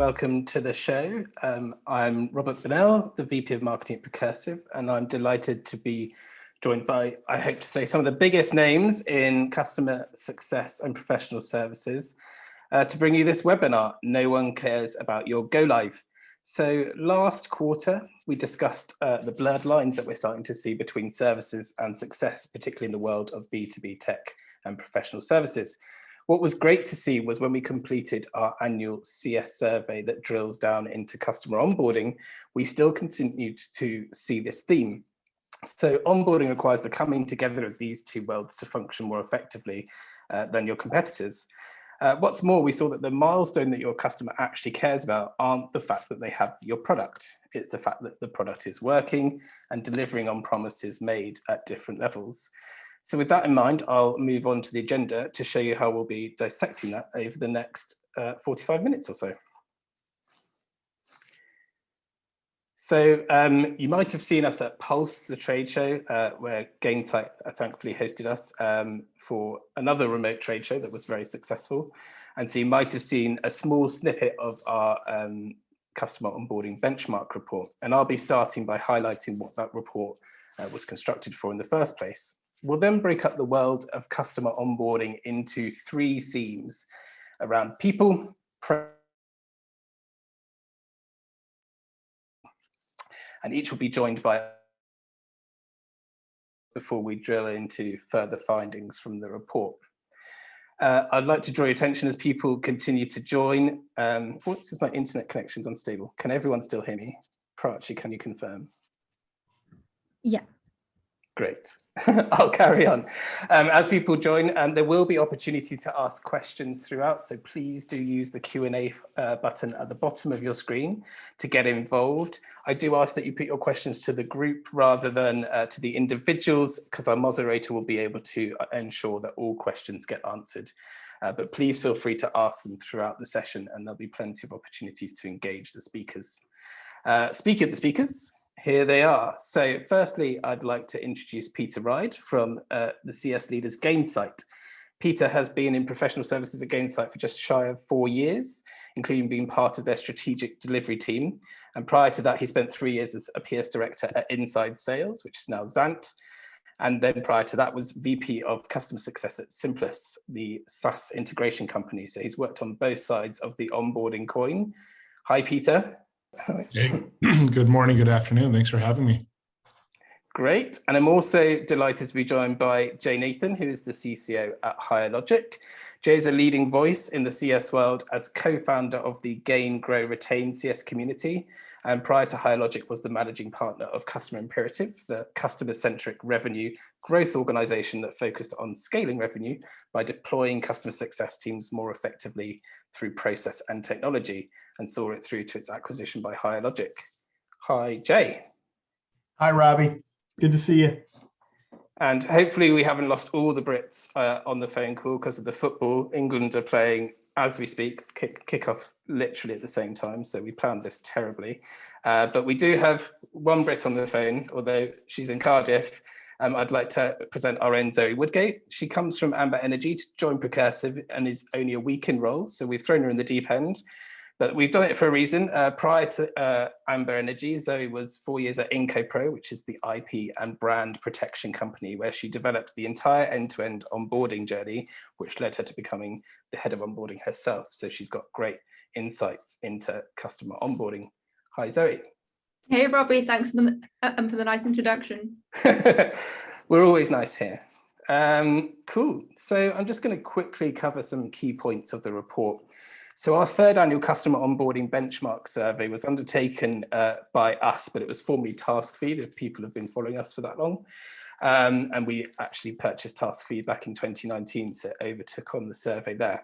welcome to the show. I'm Robert Bennell, the VP of Marketing at Precursive, and I'm delighted to be joined by, I hope to say, some of the biggest names in customer success and professional services to bring you this webinar, No One Cares About Your Go Live. So last quarter, we discussed the blurred lines that we're starting to see between services and success, particularly in the world of B2B tech and professional services. What was great to see was when we completed our annual CS survey that drills down into customer onboarding, we still continued to see this theme. So onboarding requires the coming together of these two worlds to function more effectively than your competitors. What's more, we saw that the milestone that your customer actually cares about aren't the fact that they have your product. It's the fact that the product is working and delivering on promises made at different levels. So with that in mind, I'll move on to the agenda to show you how we'll be dissecting that over the next 45 minutes or so. So you might have seen us at Pulse, the trade show, where Gainsight thankfully hosted us for another remote trade show that was very successful. And so you might have seen a small snippet of our customer onboarding benchmark report. And I'll be starting by highlighting what that report was constructed for in the first place. We'll then break up the world of customer onboarding into three themes around people, and each will be joined by before we drill into further findings from the report. I'd like to draw your attention as people continue to join. What's my internet connection's unstable? Can everyone still hear me? Prachi, can you confirm? Yeah. Great. I'll carry on. As people join, there will be opportunity to ask questions throughout, so please do use the Q&A button at the bottom of your screen to get involved. I do ask that you put your questions to the group rather than to the individuals, because our moderator will be able to ensure that all questions get answered. But please feel free to ask them throughout the session, and there'll be plenty of opportunities to engage the speakers. Speaking of the speakers, here they are. So firstly, I'd like to introduce Peter Wride from the CS leaders Gainsight. Peter has been in professional services at Gainsight for just shy of 4 years, including being part of their strategic delivery team. And prior to that, he spent 3 years as a PS director at Inside Sales, which is now Zant. And then prior to that was VP of customer success at Simplus, the SaaS integration company. So he's worked on both sides of the onboarding coin. Hi, Peter. Hey, good morning, good afternoon. Thanks for having me. Great. And I'm also delighted to be joined by Jay Nathan, who is the CCO at HireLogic. Jay is a leading voice in the CS world as co-founder of the Gain, Grow, Retain CS community. And prior to HireLogic was the managing partner of Customer Imperative, the customer-centric revenue growth organization that focused on scaling revenue by deploying customer success teams more effectively through process and technology, and saw it through to its acquisition by HireLogic. Hi, Jay. Hi, Robbie. Good to see you. And hopefully we haven't lost all the Brits on the phone call because of the football. England are playing as we speak, kick off literally at the same time. So we planned this terribly. But we do have one Brit on the phone, although she's in Cardiff. I'd like to present our own Zoe Woodgate. She comes from Amber Energy to join Precursive and is only a week in role. So we've thrown her in the deep end. But we've done it for a reason. Prior to Amber Energy, Zoe was 4 years at IncoPro, which is the IP and brand protection company, where she developed the entire end-to-end onboarding journey, which led her to becoming the head of onboarding herself. So she's got great insights into customer onboarding. Hi, Zoe. Hey, Robbie. Thanks for the nice introduction. We're always nice here. Cool. So I'm just going to quickly cover some key points of the report. So our third annual customer onboarding benchmark survey was undertaken by us, but it was formerly TaskFeed, if people have been following us for that long. And we actually purchased TaskFeed back in 2019, so overtook on the survey there.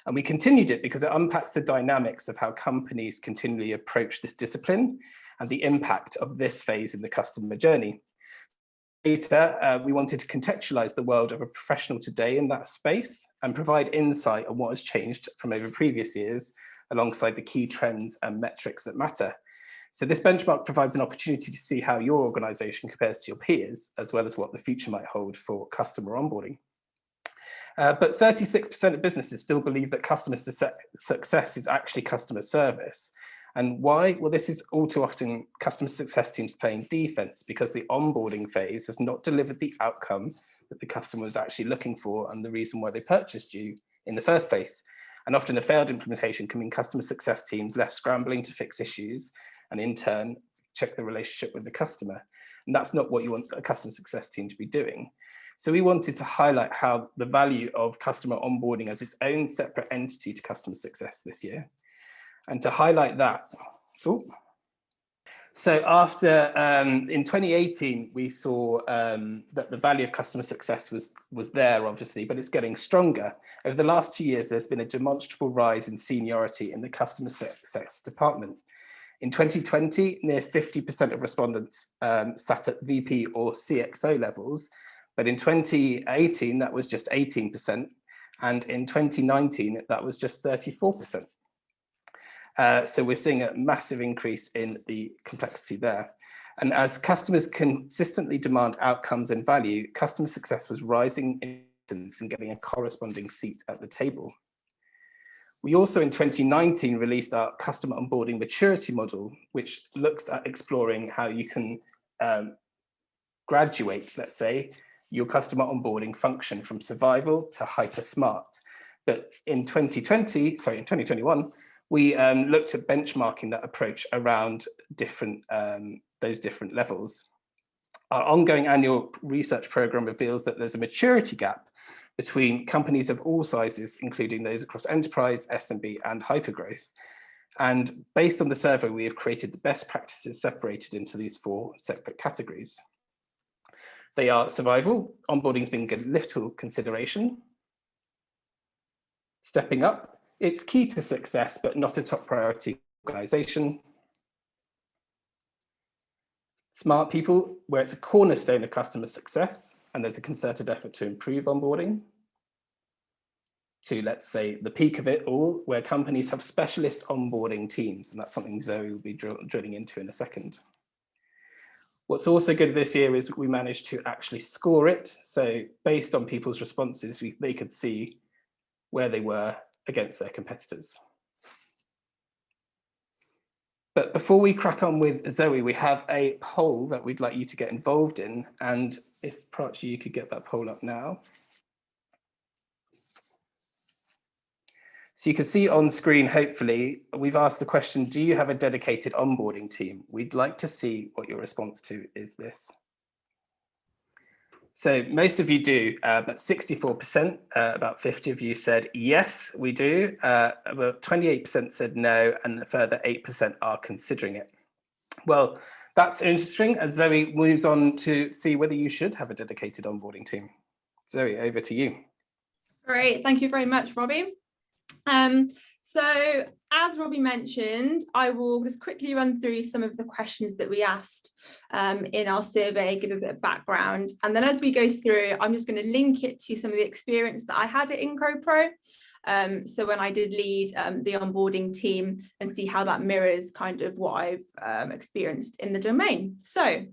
And we continued it because it unpacks the dynamics of how companies continually approach this discipline and the impact of this phase in the customer journey. Later, we wanted to contextualize the world of a professional today in that space and provide insight on what has changed from over previous years, alongside the key trends and metrics that matter. So this benchmark provides an opportunity to see how your organization compares to your peers, as well as what the future might hold for customer onboarding. But 36% of businesses still believe that customer success is actually customer service. And why? Well, this is all too often customer success teams playing defense because the onboarding phase has not delivered the outcome that the customer was actually looking for and the reason why they purchased you in the first place. And often a failed implementation can mean customer success teams left scrambling to fix issues and in turn check the relationship with the customer. And that's not what you want a customer success team to be doing. So we wanted to highlight how the value of customer onboarding as its own separate entity to customer success this year. And to highlight that, so after in 2018, we saw that the value of customer success was there, obviously, but it's getting stronger. Over the last 2 years, there's been a demonstrable rise in seniority in the customer success department. In 2020, near 50% of respondents sat at VP or CXO levels, but in 2018, that was just 18%, and in 2019, that was just 34%. So we're seeing a massive increase in the complexity there. And as customers consistently demand outcomes and value, customer success was rising in importance and getting a corresponding seat at the table. We also in 2019 released our customer onboarding maturity model, which looks at exploring how you can graduate, let's say, your customer onboarding function from survival to hyper smart. But in 2021, we looked at benchmarking that approach around those different levels. Our ongoing annual research program reveals that there's a maturity gap between companies of all sizes, including those across enterprise, SMB, and hypergrowth. And based on the survey, we have created the best practices separated into these 4 separate categories. They are survival, onboarding has been given little consideration. Stepping up, it's key to success, but not a top priority organization. Smart people, where it's a cornerstone of customer success, and there's a concerted effort to improve onboarding. To, let's say, the peak of it all, where companies have specialist onboarding teams, and that's something Zoe will be drilling into in a second. What's also good this year is we managed to actually score it. So based on people's responses, they could see where they were against their competitors. But before we crack on with Zoe, we have a poll that we'd like you to get involved in. And if Prachi, you could get that poll up now. So you can see on screen, hopefully, we've asked the question, do you have a dedicated onboarding team? We'd like to see what your response to is this. So most of you do, but 64%, about 50 of you said, yes, we do. About 28% said no, and a further 8% are considering it. Well, that's interesting as Zoe moves on to see whether you should have a dedicated onboarding team. Zoe, over to you. Great, thank you very much, Robbie. So as Robbie mentioned, I will just quickly run through some of the questions that we asked in our survey, give a bit of background. And then as we go through, I'm just going to link it to some of the experience that I had at IncoPro. So when I did lead the onboarding team and see how that mirrors kind of what I've experienced in the domain. So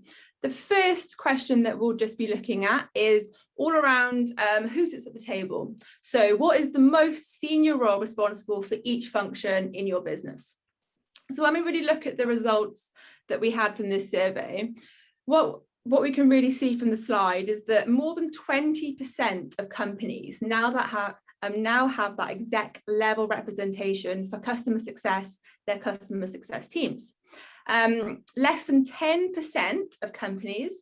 the first question that we'll just be looking at is all around who sits at the table. So what is the most senior role responsible for each function in your business? So when we really look at the results that we had from this survey, what we can really see from the slide is that more than 20% of companies now have that exec level representation for customer success, their customer success teams. Less than 10% of companies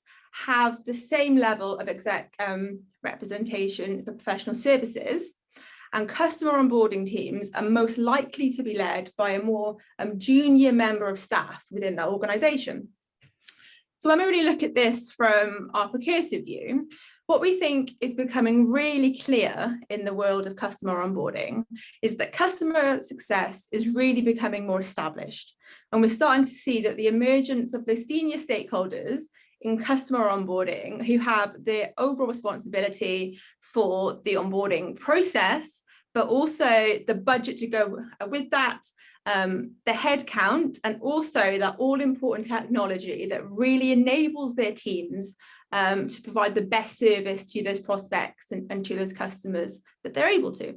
have the same level of exec representation for professional services, and customer onboarding teams are most likely to be led by a more junior member of staff within that organization. So when we really look at this from our Precursive view, what we think is becoming really clear in the world of customer onboarding is that customer success is really becoming more established. And we're starting to see that the emergence of the senior stakeholders in customer onboarding who have the overall responsibility for the onboarding process, but also the budget to go with that, the headcount, and also that all important technology that really enables their teams to provide the best service to those prospects and to those customers that they're able to.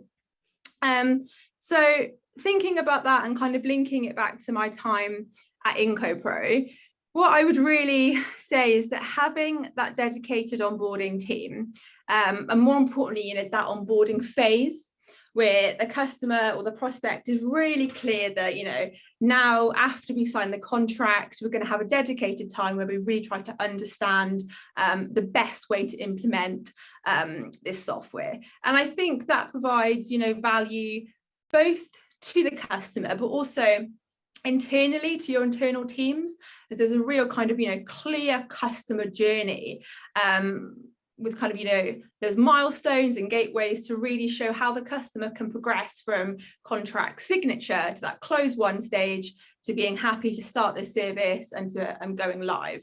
So thinking about that and kind of linking it back to my time at IncoPro, what I would really say is that having that dedicated onboarding team, and more importantly, that onboarding phase where the customer or the prospect is really clear that, now after we sign the contract, we're going to have a dedicated time where we really try to understand the best way to implement this software. And I think that provides, value both to the customer, but also internally to your internal teams, as there's a real kind of, clear customer journey with kind of, those milestones and gateways to really show how the customer can progress from contract signature to that close one stage to being happy to start this service and to going live.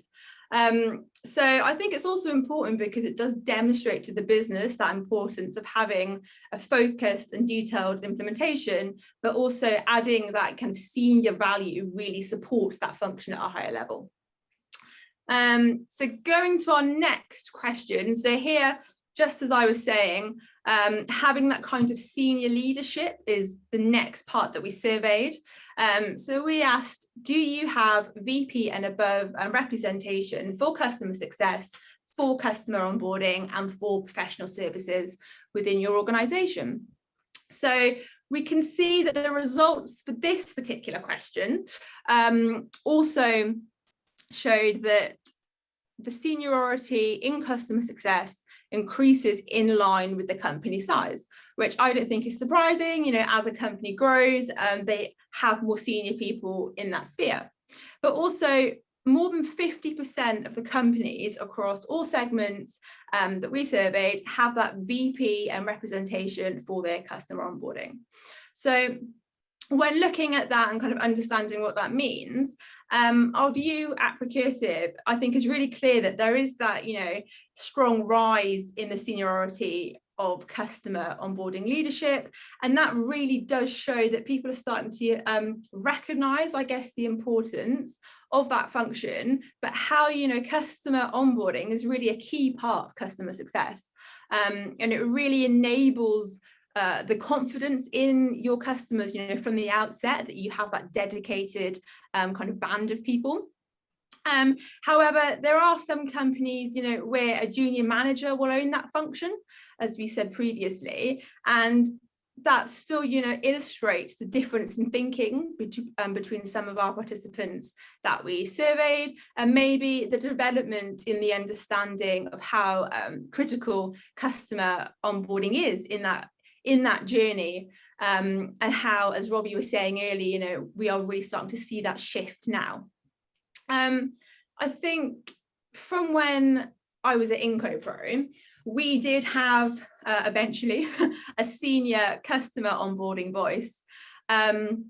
So I think it's also important because it does demonstrate to the business that importance of having a focused and detailed implementation, but also adding that kind of senior value really supports that function at a higher level. So going to our next question. So here, just as I was saying, having that kind of senior leadership is the next part that we surveyed. So we asked, do you have VP and above representation for customer success, for customer onboarding, and for professional services within your organization? So we can see that the results for this particular question also showed that the seniority in customer success increases in line with the company size, which I don't think is surprising. As a company grows, they have more senior people in that sphere. But also more than 50% of the companies across all segments that we surveyed have that VP and representation for their customer onboarding. So when looking at that and kind of understanding what that means, our view at Precursive, I think, is really clear that there is that, strong rise in the seniority of customer onboarding leadership. And that really does show that people are starting to recognize, I guess, the importance of that function, but how, customer onboarding is really a key part of customer success. And it really enables the confidence in your customers, from the outset, that you have that dedicated kind of band of people. However, there are some companies, where a junior manager will own that function, as we said previously, and that still, illustrates the difference in thinking between some of our participants that we surveyed, and maybe the development in the understanding of how critical customer onboarding is in that journey, and how, as Robbie was saying earlier, we are really starting to see that shift now. I think from when I was at IncoPro, we did have eventually a senior customer onboarding voice, and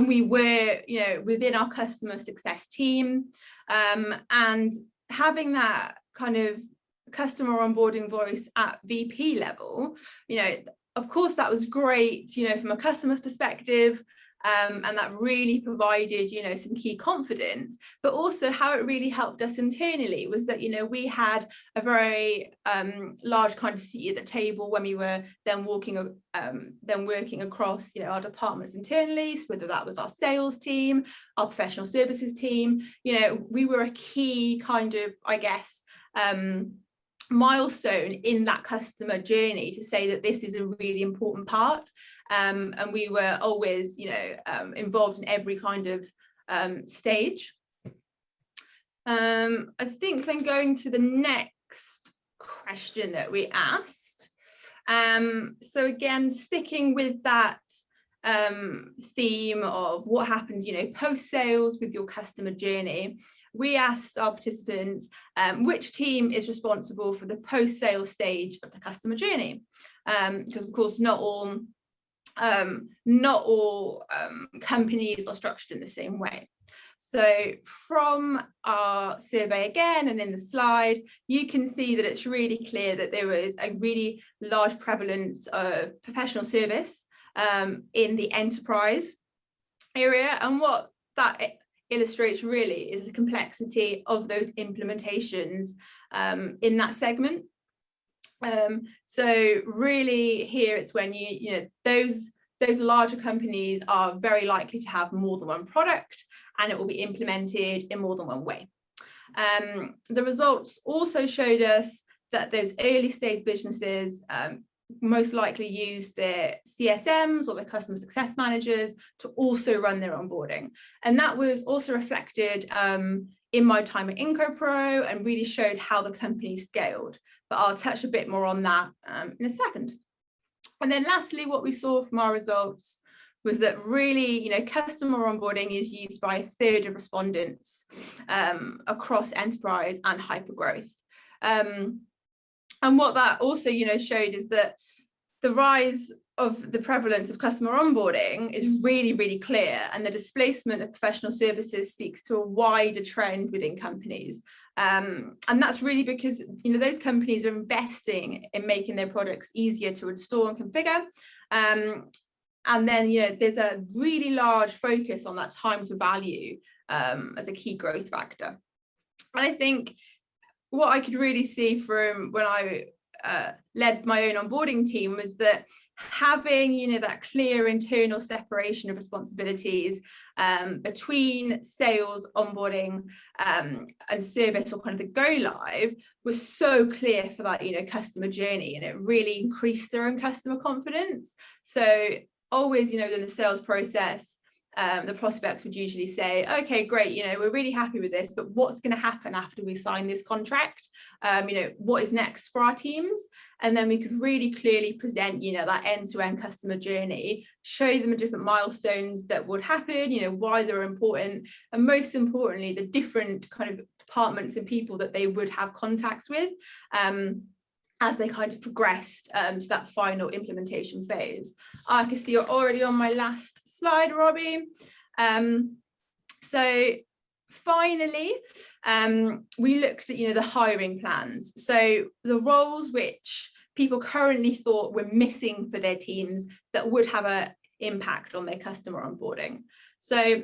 we were, within our customer success team, and having that kind of customer onboarding voice at VP level, of course, that was great, from a customer's perspective, and that really provided, some key confidence, but also how it really helped us internally was that, we had a very large kind of seat at the table when we were then working across, our departments internally, so whether that was our sales team, our professional services team, we were a key kind of, I guess, milestone in that customer journey to say that this is a really important part, and we were always involved in every kind of stage. I think then going to the next question that we asked, so again sticking with that theme of what happens post sales with your customer journey, we asked our participants which team is responsible for the post-sale stage of the customer journey, because of course not all companies are structured in the same way. So from our survey again, and in the slide, you can see that it's really clear that there is a really large prevalence of professional service in the enterprise area, and what that illustrates really is the complexity of those implementations in that segment. So really here it's when those larger companies are very likely to have more than one product, and it will be implemented in more than one way. The results also showed us that those early stage businesses most likely use their CSMs or their customer success managers to also run their onboarding. And that was also reflected in my time at IncoPro, and really showed how the company scaled. But I'll touch a bit more on that in a second. And then lastly, what we saw from our results was that really, customer onboarding is used by a third of respondents across enterprise and hypergrowth. And what that also, showed is that the rise of the prevalence of customer onboarding is really, really clear, and the displacement of professional services speaks to a wider trend within companies. And that's really because, those companies are investing in making their products easier to install and configure. And then, there's a really large focus on that time to value as a key growth factor. And I think what I could really see from when I led my own onboarding team was that having, that clear internal separation of responsibilities between sales, onboarding, and service, or kind of the go live, was so clear for that, customer journey, and it really increased their own customer confidence. So always, in the sales process, the prospects would usually say, okay, great, we're really happy with this, but what's going to happen after we sign this contract? What is next for our teams? And then we could really clearly present, that end-to-end customer journey, show them the different milestones that would happen, why they're important, and most importantly, the different kind of departments and people that they would have contacts with as they kind of progressed to that final implementation phase. I can see you're already on my last slide, Robbie. So finally, we looked at, the hiring plans. So the roles which people currently thought were missing for their teams that would have an impact on their customer onboarding. So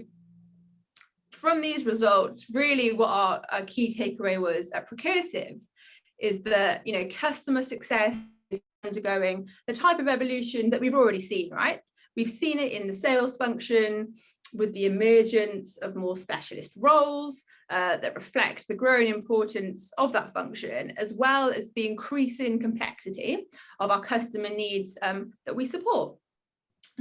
from these results, really what our key takeaway was at Precursive is that, customer success is undergoing the type of evolution that we've already seen, right? We've seen it in the sales function with the emergence of more specialist roles that reflect the growing importance of that function, as well as the increasing complexity of our customer needs that we support.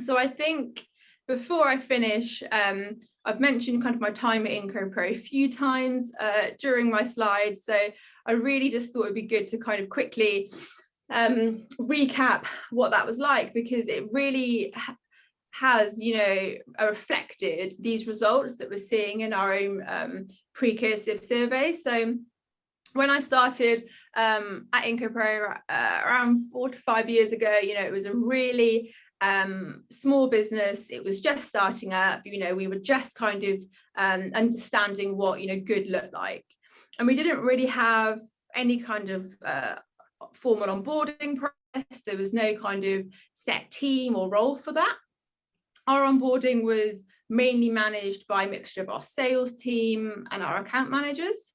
So I think before I finish, I've mentioned kind of my time at IncoPro a few times during my slides. So I really just thought it'd be good to kind of quickly recap what that was like, because it really has, reflected these results that we're seeing in our own Precursive survey. So when I started at IncoPro around 4 to 5 years ago, it was a really small business. It was just starting up, we were just kind of understanding what, good looked like. And we didn't really have any kind of formal onboarding process. There was no kind of set team or role for that. Our onboarding was mainly managed by a mixture of our sales team and our account managers.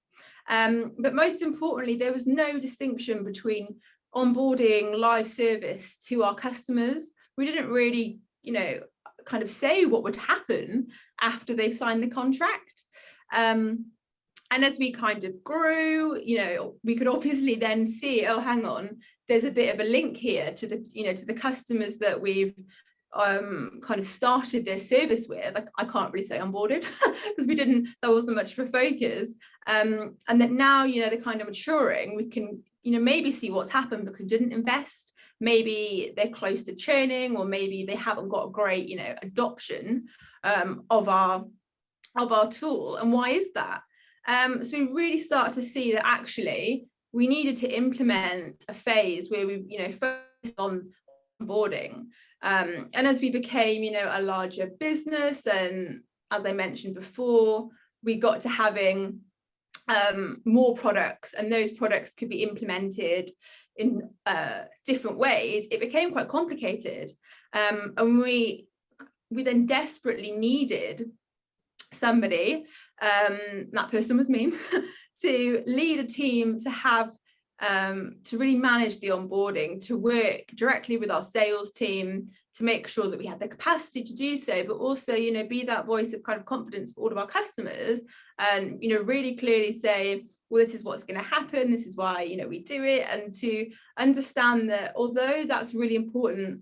But most importantly, there was no distinction between onboarding live service to our customers. We didn't really, kind of say what would happen after they signed the contract. And as we kind of grew, we could obviously then see, oh, hang on, there's a bit of a link here to the, to the customers that we've kind of started their service with. Like, I can't really say onboarded because that wasn't much of a focus. And that now, they're kind of maturing, we can, maybe see what's happened because we didn't invest. Maybe they're close to churning, or maybe they haven't got a great, adoption of our tool. And why is that? So we really start to see that actually we needed to implement a phase where we, focused on onboarding. And as we became, a larger business, and as I mentioned before, we got to having more products, and those products could be implemented in different ways. It became quite complicated, and we then desperately needed somebody, that person was me, to lead a team, to have to really manage the onboarding, to work directly with our sales team, to make sure that we had the capacity to do so, but also, you know, be that voice of kind of confidence for all of our customers, and, you know, really clearly say, well, this is what's going to happen, this is why, you know, we do it, and to understand that although that's really important,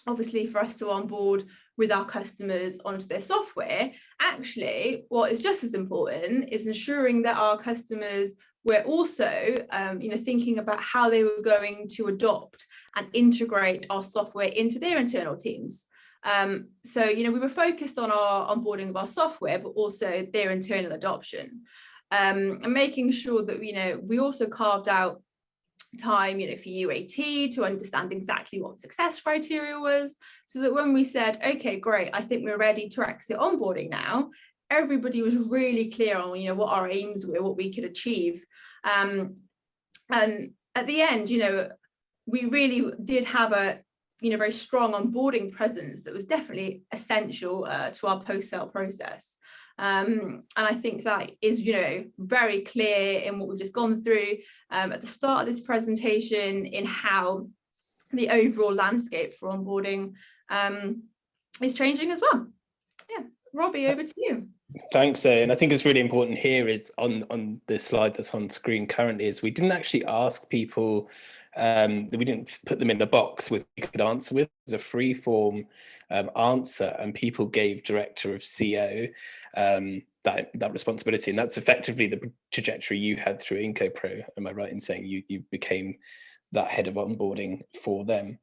obviously, for us to onboard with our customers onto their software, actually what is just as important is ensuring that our customers were also you know, thinking about how they were going to adopt and integrate our software into their internal teams. So, you know, we were focused on our onboarding of our software, but also their internal adoption, and making sure that, you know, we also carved out time, you know, for UAT to understand exactly what success criteria was, so that when we said, okay, great, I think we're ready to exit onboarding now, everybody was really clear on, you know, what our aims were, what we could achieve. And at the end, you know, we really did have a, you know, very strong onboarding presence that was definitely essential to our post-sale process. And I think that is, you know, very clear in what we've just gone through at the start of this presentation, in how the overall landscape for onboarding is changing as well. Yeah, Robbie, over to you. Thanks, Zoe. And I think it's really important here is on the slide that's on screen currently, is we didn't actually ask people, that we didn't put them in a box with you could answer with. It was a free form answer, and people gave director of CO that responsibility, and that's effectively the trajectory you had through IncoPro. Am I right in saying you became that head of onboarding for them?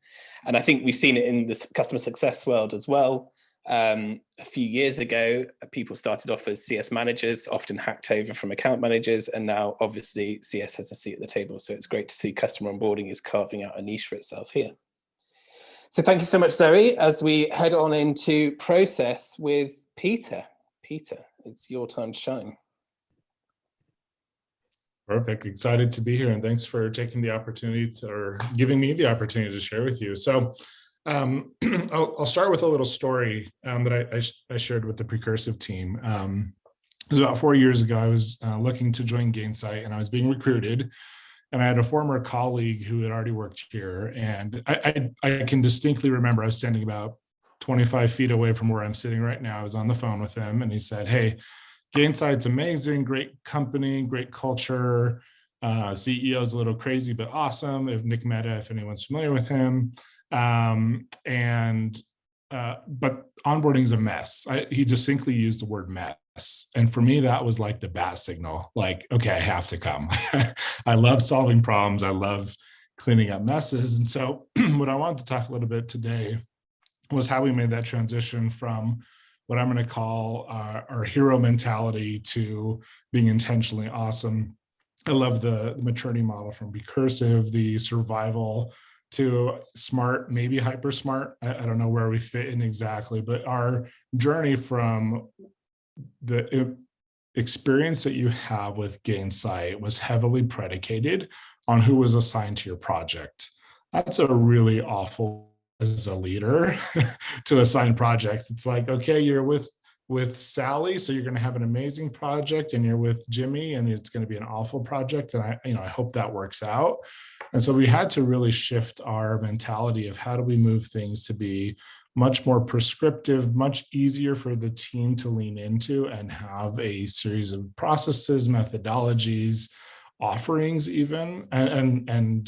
And I think we've seen it in the customer success world as well. A few years ago, people started off as CS managers, often hacked over from account managers, and now obviously CS has a seat at the table. So it's great to see customer onboarding is carving out a niche for itself here. So thank you so much, Zoe, as we head on into process with Peter. Peter, it's your time to shine. Perfect. Excited to be here, and thanks for taking the opportunity or giving me the opportunity to share with you. So I'll start with a little story that I shared with the Precursive team. It was about 4 years ago. I was looking to join Gainsight, and I was being recruited, and I had a former colleague who had already worked here, and I can distinctly remember I was standing about 25 feet away from where I'm sitting right now. I was on the phone with him, and he said, "Hey, Gainsight's amazing, great company, great culture. CEO's a little crazy, but awesome. If Nick Mehta, if anyone's familiar with him. But onboarding's a mess." He distinctly used the word mess. And for me, that was like the bat signal, like, okay, I have to come. I love solving problems. I love cleaning up messes. And so what I wanted to talk a little bit today was how we made that transition from what I'm going to call our hero mentality to being intentionally awesome. I love the maturity model from Precursive, the survival to smart, maybe hyper smart. I don't know where we fit in exactly, but our journey from the experience that you have with Gainsight was heavily predicated on who was assigned to your project. That's a really awful as a leader to assign projects. It's like, okay, you're with Sally, so you're going to have an amazing project, and you're with Jimmy, and it's going to be an awful project. And I hope that works out. And so we had to really shift our mentality of how do we move things to be much more prescriptive, much easier for the team to lean into, and have a series of processes, methodologies, offerings even. And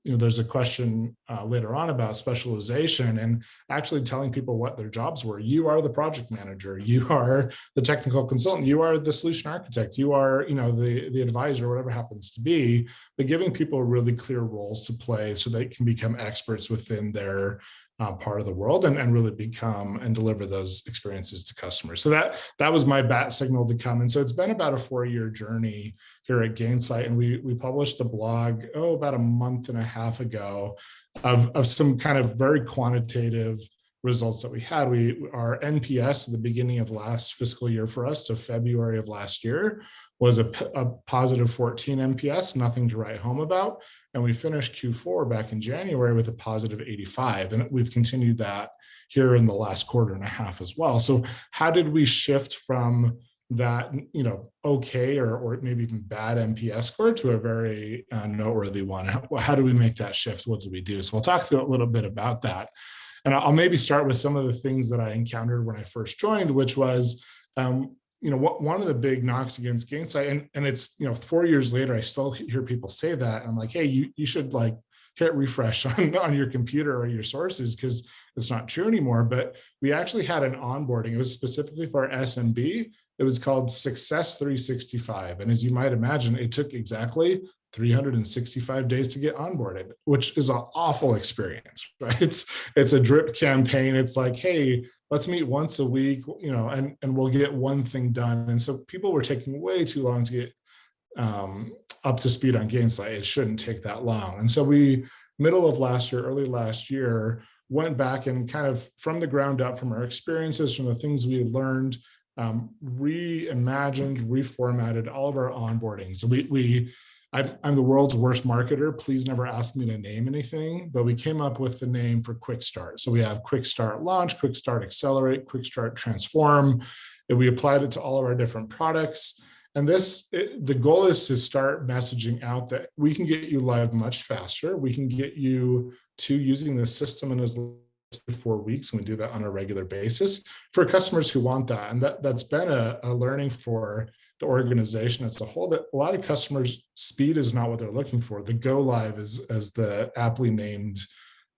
there's a question later on about specialization and actually telling people what their jobs were. You are the project manager, you are the technical consultant, you are the solution architect, you are the advisor, whatever happens to be, but giving people really clear roles to play so they can become experts within their part of the world and really become and deliver those experiences to customers. So that was my bat signal to come. And so it's been about a 4-year journey here at Gainsight. And we published a blog, about a month and a half ago of some kind of very quantitative results that we had. Our NPS at the beginning of last fiscal year for us, so February of last year, was a positive 14 NPS, nothing to write home about. And we finished Q4 back in January with a positive 85. And we've continued that here in the last quarter and a half as well. So how did we shift from that, okay, or maybe even bad NPS score to a very noteworthy one? How do we make that shift? What do we do? So we'll talk a little bit about that. And I'll maybe start with some of the things that I encountered when I first joined, which was, one of the big knocks against Gainsight, and it's, 4 years later, I still hear people say that. I'm like, hey, you should like hit refresh on your computer or your sources, because it's not true anymore. But we actually had an onboarding. It was specifically for our SMB. It was called Success 365. And as you might imagine, it took exactly 365 days to get onboarded, which is an awful experience, right? It's a drip campaign. It's like, hey, let's meet once a week, and we'll get one thing done. And so people were taking way too long to get up to speed on Gainsight. It shouldn't take that long. And so we, middle of last year, early last year, went back and kind of from the ground up, from our experiences, from the things we had learned, reimagined, reformatted all of our onboarding. So I'm the world's worst marketer. Please never ask me to name anything, but we came up with the name for Quick Start. So we have Quick Start Launch, Quick Start Accelerate, Quick Start Transform, and we applied it to all of our different products. And the goal is to start messaging out that we can get you live much faster. We can get you to using the system in as little as 4 weeks, and we do that on a regular basis for customers who want that. And that's been a learning for the organization as a whole, that a lot of customers, speed is not what they're looking for. The go live, as the aptly named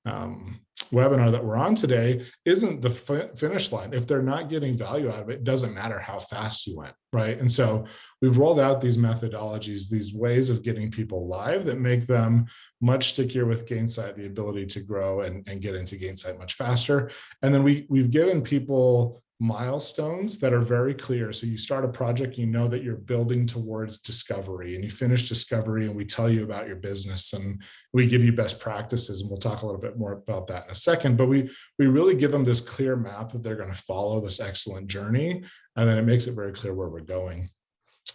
webinar that we're on today, isn't the finish line. If they're not getting value out of it, it doesn't matter how fast you went, right? And so we've rolled out these methodologies, these ways of getting people live that make them much stickier with Gainsight, the ability to grow and get into Gainsight much faster. And then we've given people milestones that are very clear. So you start a project, that you're building towards discovery, and you finish discovery, and we tell you about your business, and we give you best practices, and we'll talk a little bit more about that in a second. But we really give them this clear map that they're going to follow this excellent journey, and then it makes it very clear where we're going.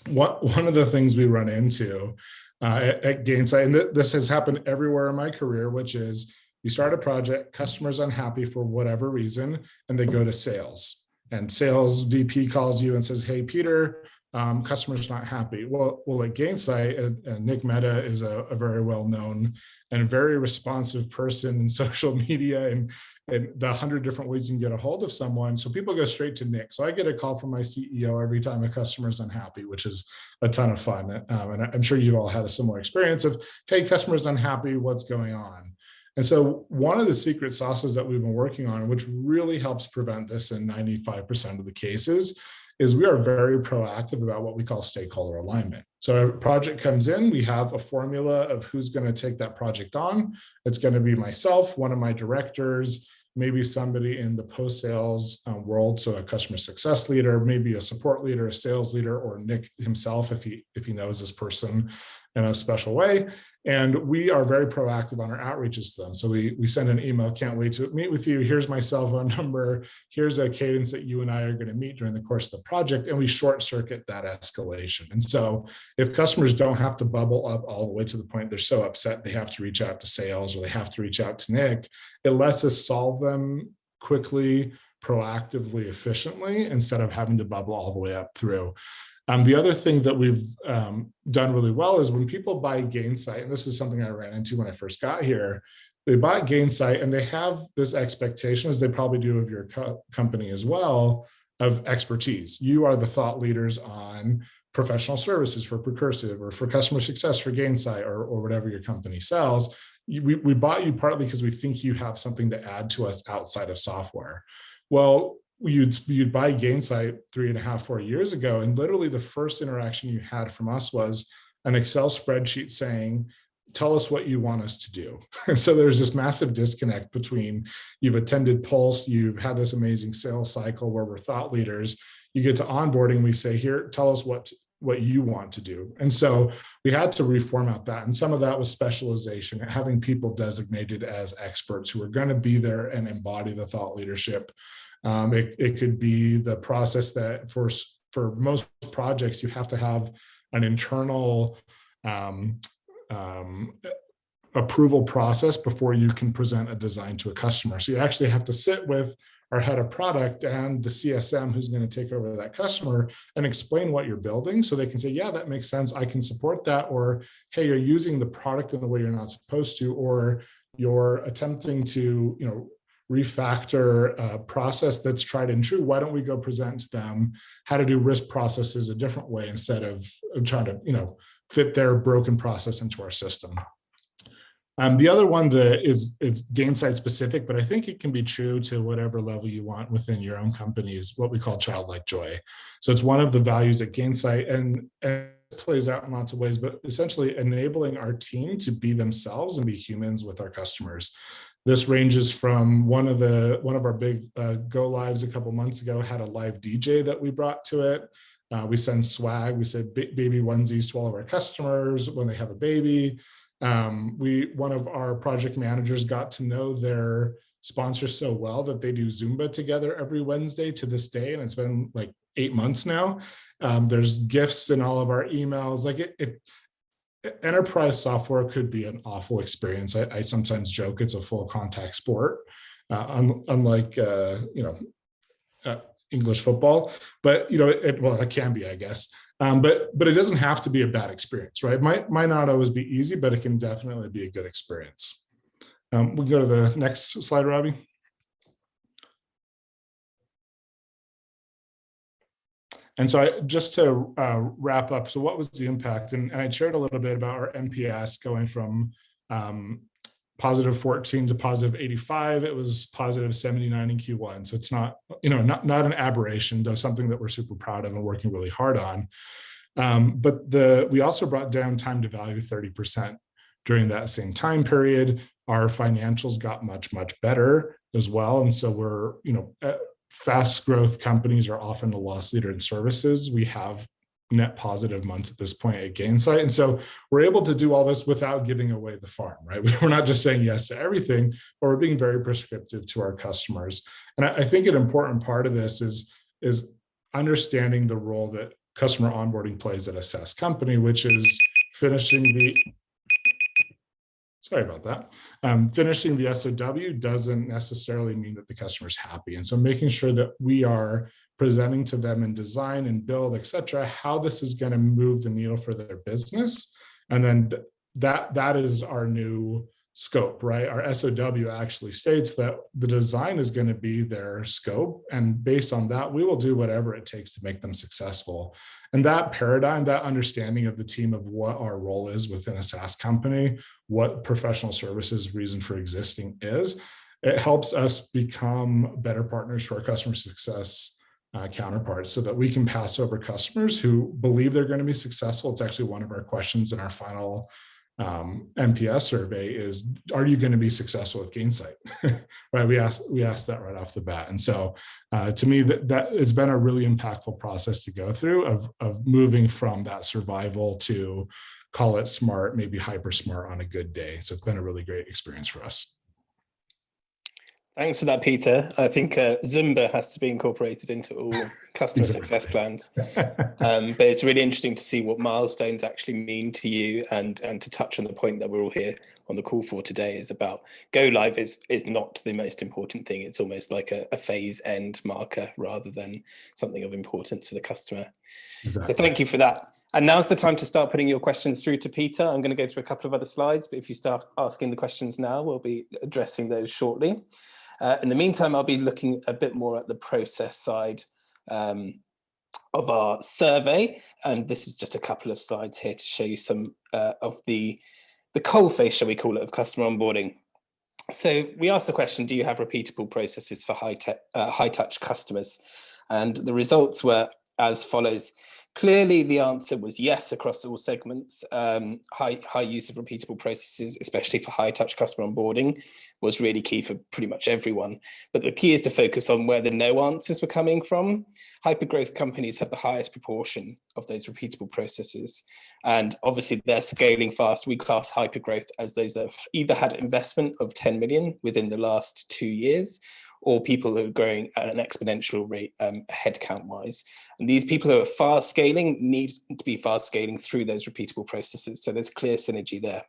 One of the things we run into at Gainsight, and this has happened everywhere in my career, which is you start a project, customer's unhappy for whatever reason, and they go to sales. And sales VP calls you and says, hey, Peter, customer's not happy. Well, at Gainsight, Nick Mehta is a very well-known and very responsive person in social media and the 100 different ways you can get a hold of someone. So people go straight to Nick. So I get a call from my CEO every time a customer's unhappy, which is a ton of fun. And I'm sure you've all had a similar experience of, hey, customer's unhappy, what's going on? And so one of the secret sauces that we've been working on, which really helps prevent this in 95% of the cases, is we are very proactive about what we call stakeholder alignment. So a project comes in, we have a formula of who's going to take that project on. It's going to be myself, one of my directors, maybe somebody in the post-sales world, so a customer success leader, maybe a support leader, a sales leader, or Nick himself if he knows this person in a special way. And we are very proactive on our outreaches to them. So we send an email, can't wait to meet with you. Here's my cell phone number. Here's a cadence that you and I are going to meet during the course of the project. And we short circuit that escalation. And so if customers don't have to bubble up all the way to the point they're so upset they have to reach out to sales or they have to reach out to Nick, it lets us solve them quickly, proactively, efficiently, instead of having to bubble all the way up through. The other thing that we've done really well is when people buy Gainsight, and this is something I ran into when I first got here, they buy Gainsight and they have this expectation, as they probably do of your company as well, of expertise. You are the thought leaders on professional services for Precursive or for customer success for Gainsight or whatever your company sells. We bought you partly because we think you have something to add to us outside of software. Well, you'd buy Gainsight 3.5, 4 years ago, and literally the first interaction you had from us was an Excel spreadsheet saying, tell us what you want us to do. So there's this massive disconnect between you've attended Pulse, you've had this amazing sales cycle where we're thought leaders, you get to onboarding, we say, here, tell us what what you want to do. And so we had to reformat that. And some of that was specialization, having people designated as experts who are going to be there and embody the thought leadership. It could be the process that for most projects, you have to have an internal approval process before you can present a design to a customer. So you actually have to sit with our head of product and the CSM who's going to take over that customer and explain what you're building so they can say, yeah, that makes sense. I can support that. Or, hey, you're using the product in the way you're not supposed to, or you're attempting to, refactor a process that's tried and true. Why don't we go present to them how to do risk processes a different way instead of trying to, fit their broken process into our system. The other one that is Gainsight specific, but I think it can be true to whatever level you want within your own company, is what we call childlike joy. So it's one of the values at Gainsight, and it plays out in lots of ways, but essentially enabling our team to be themselves and be humans with our customers. This ranges from one of our big go lives a couple months ago had a live DJ that we brought to it. We send swag. We said baby onesies to all of our customers when they have a baby. One of our project managers got to know their sponsors so well that they do Zumba together every Wednesday to this day, and it's been like 8 months now. There's gifts in all of our emails. Like enterprise software could be an awful experience. I sometimes joke it's a full contact sport, unlike English football, but it can be, I guess. But it doesn't have to be a bad experience, right? Might not always be easy, but it can definitely be a good experience. We can go to the next slide, Robbie. And so just to wrap up, so what was the impact? And I shared a little bit about our NPS going from positive 14 to positive 85. It was positive 79 in Q1. So it's not an aberration, though something that we're super proud of and working really hard on. But we also brought down time to value 30% during that same time period. Our financials got much, much better as well. And so we're, fast growth companies are often a loss leader in services. We have net positive months at this point at Gainsight. And so we're able to do all this without giving away the farm, right? We're not just saying yes to everything, but we're being very prescriptive to our customers. And I think an important part of this is understanding the role that customer onboarding plays at a SaaS company, which is finishing the SOW doesn't necessarily mean that the customer's happy. And so making sure that we are presenting to them in design and build, et cetera, how this is going to move the needle for their business. And then that is our new scope, right? Our SOW actually states that the design is going to be their scope. And based on that, we will do whatever it takes to make them successful. And that paradigm, that understanding of the team of what our role is within a SaaS company, what professional services reason for existing is, it helps us become better partners to our customer success counterparts so that we can pass over customers who believe they're going to be successful. It's actually one of our questions in our final NPS survey is, are you going to be successful with Gainsight? Right? We asked that right off the bat. And so to me, that it's been a really impactful process to go through of moving from that survival to, call it smart, maybe hyper smart on a good day. So it's been a really great experience for us. Thanks for that, Peter. I think Zumba has to be incorporated into all customer success plans. But it's really interesting to see what milestones actually mean to you, and to touch on the point that we're all here on the call for today is about go live is not the most important thing. It's almost like a phase end marker rather than something of importance for the customer. Exactly. So thank you for that. And now's the time to start putting your questions through to Peter. I'm going to go through a couple of other slides, but if you start asking the questions now, we'll be addressing those shortly. In the meantime, I'll be looking a bit more at the process side of our survey. And this is just a couple of slides here to show you some of the coal face, shall we call it, of customer onboarding. So we asked the question, do you have repeatable processes for high touch customers? And the results were as follows. Clearly, the answer was yes across all segments. High use of repeatable processes, especially for high-touch customer onboarding, was really key for pretty much everyone. But the key is to focus on where the no answers were coming from. Hypergrowth companies have the highest proportion of those repeatable processes. And obviously, they're scaling fast. We class hypergrowth as those that have either had investment of 10 million within the last 2 years, or people who are growing at an exponential rate headcount wise. And these people who are fast scaling need to be fast scaling through those repeatable processes. So there's clear synergy there.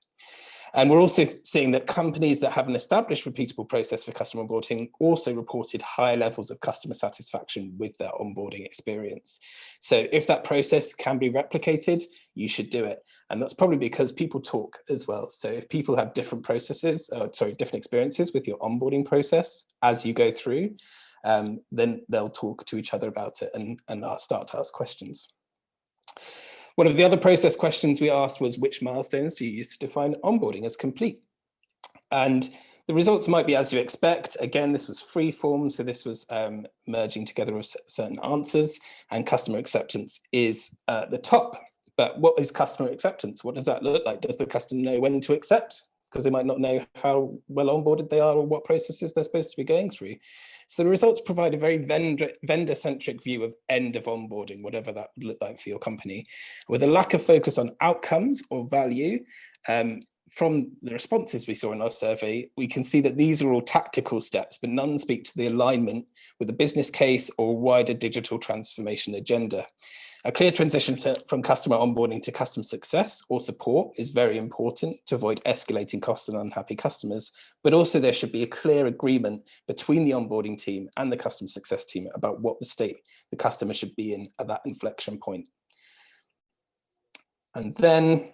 And we're also seeing that companies that have an established repeatable process for customer onboarding also reported higher levels of customer satisfaction with their onboarding experience. So if that process can be replicated, you should do it. And that's probably because people talk as well. So if people have different processes, different experiences with your onboarding process as you go through, then they'll talk to each other about it and start to ask questions. One of the other process questions we asked was, which milestones do you use to define onboarding as complete? And the results might be as you expect. Again, this was free form, so this was merging together with certain answers, and customer acceptance is at the top. But what is customer acceptance? What does that look like? Does the customer know when to accept? Because they might not know how well onboarded they are or what processes they're supposed to be going through. So the results provide a very vendor-centric view of end of onboarding, whatever that would look like for your company, with a lack of focus on outcomes or value. From the responses we saw in our survey, we can see that these are all tactical steps, but none speak to the alignment with the business case or wider digital transformation agenda. A clear transition from customer onboarding to customer success or support is very important to avoid escalating costs and unhappy customers, but also there should be a clear agreement between the onboarding team and the customer success team about what the state the customer should be in at that inflection point. And then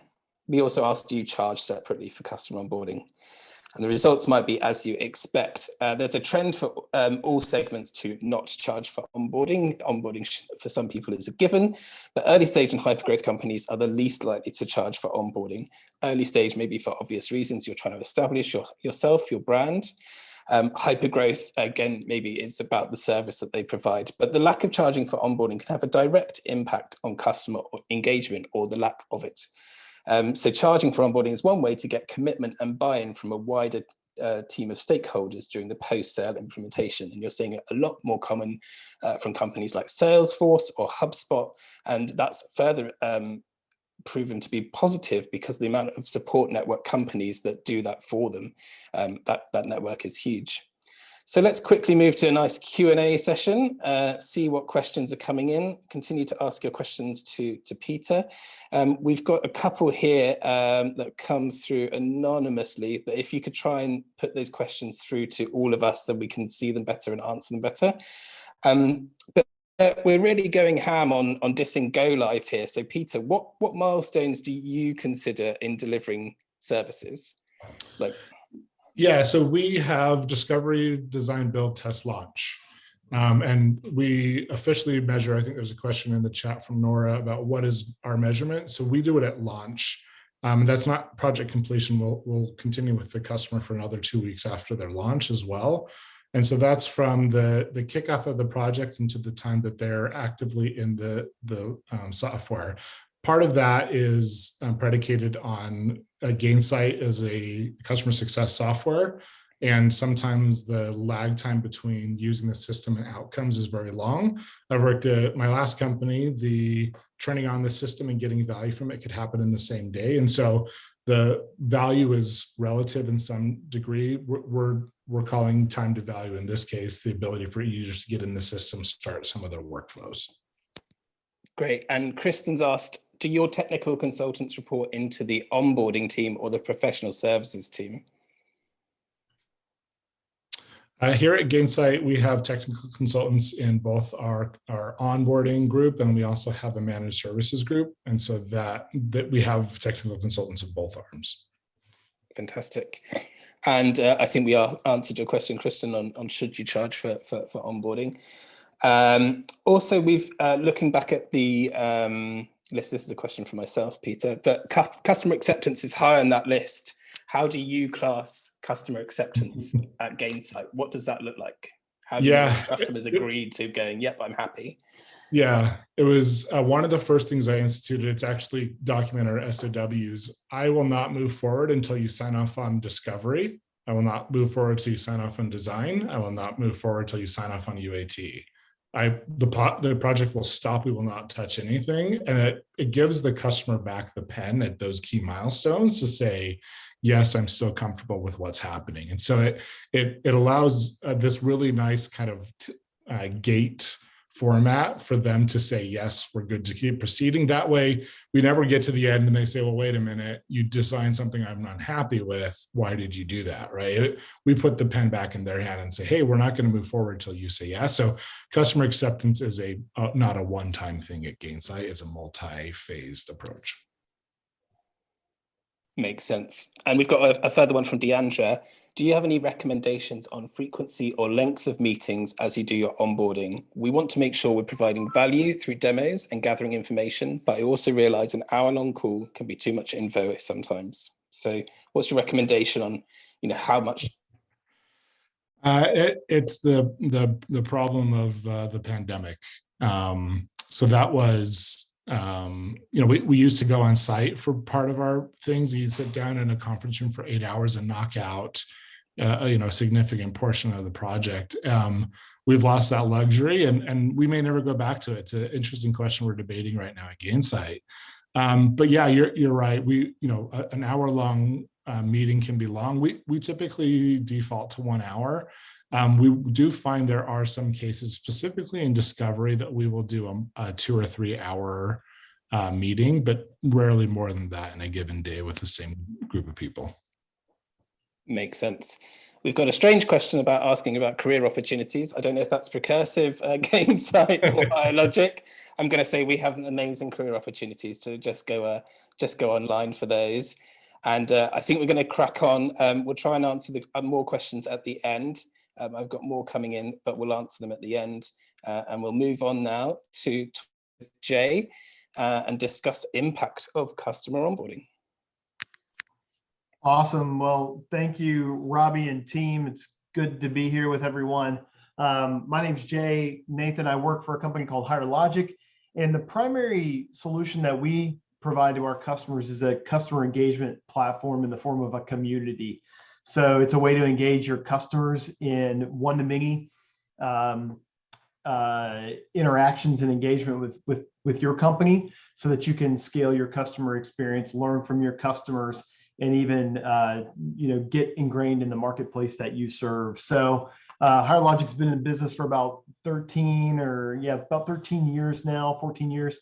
we also asked, do you charge separately for customer onboarding? And the results might be as you expect. There's a trend for all segments to not charge for onboarding. Onboarding for some people is a given, but early stage and hypergrowth companies are the least likely to charge for onboarding. Early stage, maybe for obvious reasons, you're trying to establish yourself, your brand. Hypergrowth, again, maybe it's about the service that they provide, but the lack of charging for onboarding can have a direct impact on customer engagement or the lack of it. So charging for onboarding is one way to get commitment and buy-in from a wider team of stakeholders during the post-sale implementation. And you're seeing it a lot more common from companies like Salesforce or HubSpot. And that's further proven to be positive because the amount of support network companies that do that for them, that network is huge. So let's quickly move to a nice Q&A session, see what questions are coming in. Continue to ask your questions to Peter. We've got a couple here that come through anonymously, but if you could try and put those questions through to all of us, then we can see them better and answer them better. But we're really going ham on dissing go live here. So Peter, what milestones do you consider in delivering services? Yeah, so we have discovery, design, build, test, launch. And we officially measure, I think there's a question in the chat from Nora about what is our measurement. So we do it at launch. That's not project completion. We'll continue with the customer for another 2 weeks after their launch as well. And so that's from the kickoff of the project into the time that they're actively in the software. Part of that is predicated on Gainsight as a customer success software. And sometimes the lag time between using the system and outcomes is very long. I've worked at my last company, the turning on the system and getting value from it could happen in the same day. And so the value is relative in some degree. We're calling time to value in this case, the ability for users to get in the system, start some of their workflows. Great. And Kristen's asked, do your technical consultants report into the onboarding team or the professional services team? Here at Gainsight, we have technical consultants in both our onboarding group, and we also have a managed services group. And so that we have technical consultants of both arms. Fantastic. And I think we answered your question, Kristen, on should you charge for onboarding. Also, we've looking back at the list, this is a question for myself, Peter, but customer acceptance is high on that list. How do you class customer acceptance at Gainsight? What does that look like? How do you know Yeah. when customers agreed to going, yep, I'm happy? Yeah, it was one of the first things I instituted. It's actually document our SOWs. I will not move forward until you sign off on discovery. I will not move forward till you sign off on design. I will not move forward till you sign off on UAT. The project will stop. We will not touch anything. And it gives the customer back the pen at those key milestones to say, yes, I'm still comfortable with what's happening. And so it allows this really nice kind of gate format for them to say, yes, we're good to keep proceeding. That way, we never get to the end and they say, well, wait a minute, you designed something I'm not happy with. Why did you do that, right? We put the pen back in their hand and say, hey, we're not going to move forward until you say yes. So customer acceptance is not a one-time thing at Gainsight. It's a multi-phased approach. Makes sense. And we've got a further one from Deandra. Do you have any recommendations on frequency or length of meetings as you do your onboarding? We want to make sure we're providing value through demos and gathering information, but I also realize an hour-long call can be too much info sometimes. So what's your recommendation on, how much? It's the problem of the pandemic. So that was, we used to go on site for part of our things. You'd sit down in a conference room for 8 hours and knock out, a significant portion of the project. We've lost that luxury, and we may never go back to it. It's an interesting question we're debating right now at Gainsight. But yeah, you're right. An hour-long meeting can be long. We typically default to 1 hour. We do find there are some cases, specifically in discovery, that we will do a 2 or 3 hour meeting, but rarely more than that in a given day with the same group of people. Makes sense. We've got a strange question asking about career opportunities. I don't know if that's Precursive, Gainsight, or Biologic. I'm going to say we have amazing career opportunities, so just go online for those. And I think we're going to crack on. We'll try and answer the more questions at the end. I've got more coming in, but we'll answer them at the end. And we'll move on now to Jay and discuss impact of customer onboarding. Awesome. Well, thank you, Robbie and team. It's good to be here with everyone. My name's Jay Nathan. I work for a company called HireLogic, and the primary solution that we provide to our customers is a customer engagement platform in the form of a community. So it's a way to engage your customers in one-to-many interactions and engagement with your company, so that you can scale your customer experience, learn from your customers, and even get ingrained in the marketplace that you serve. So HireLogic's been in business for about 13 years now, 14 years.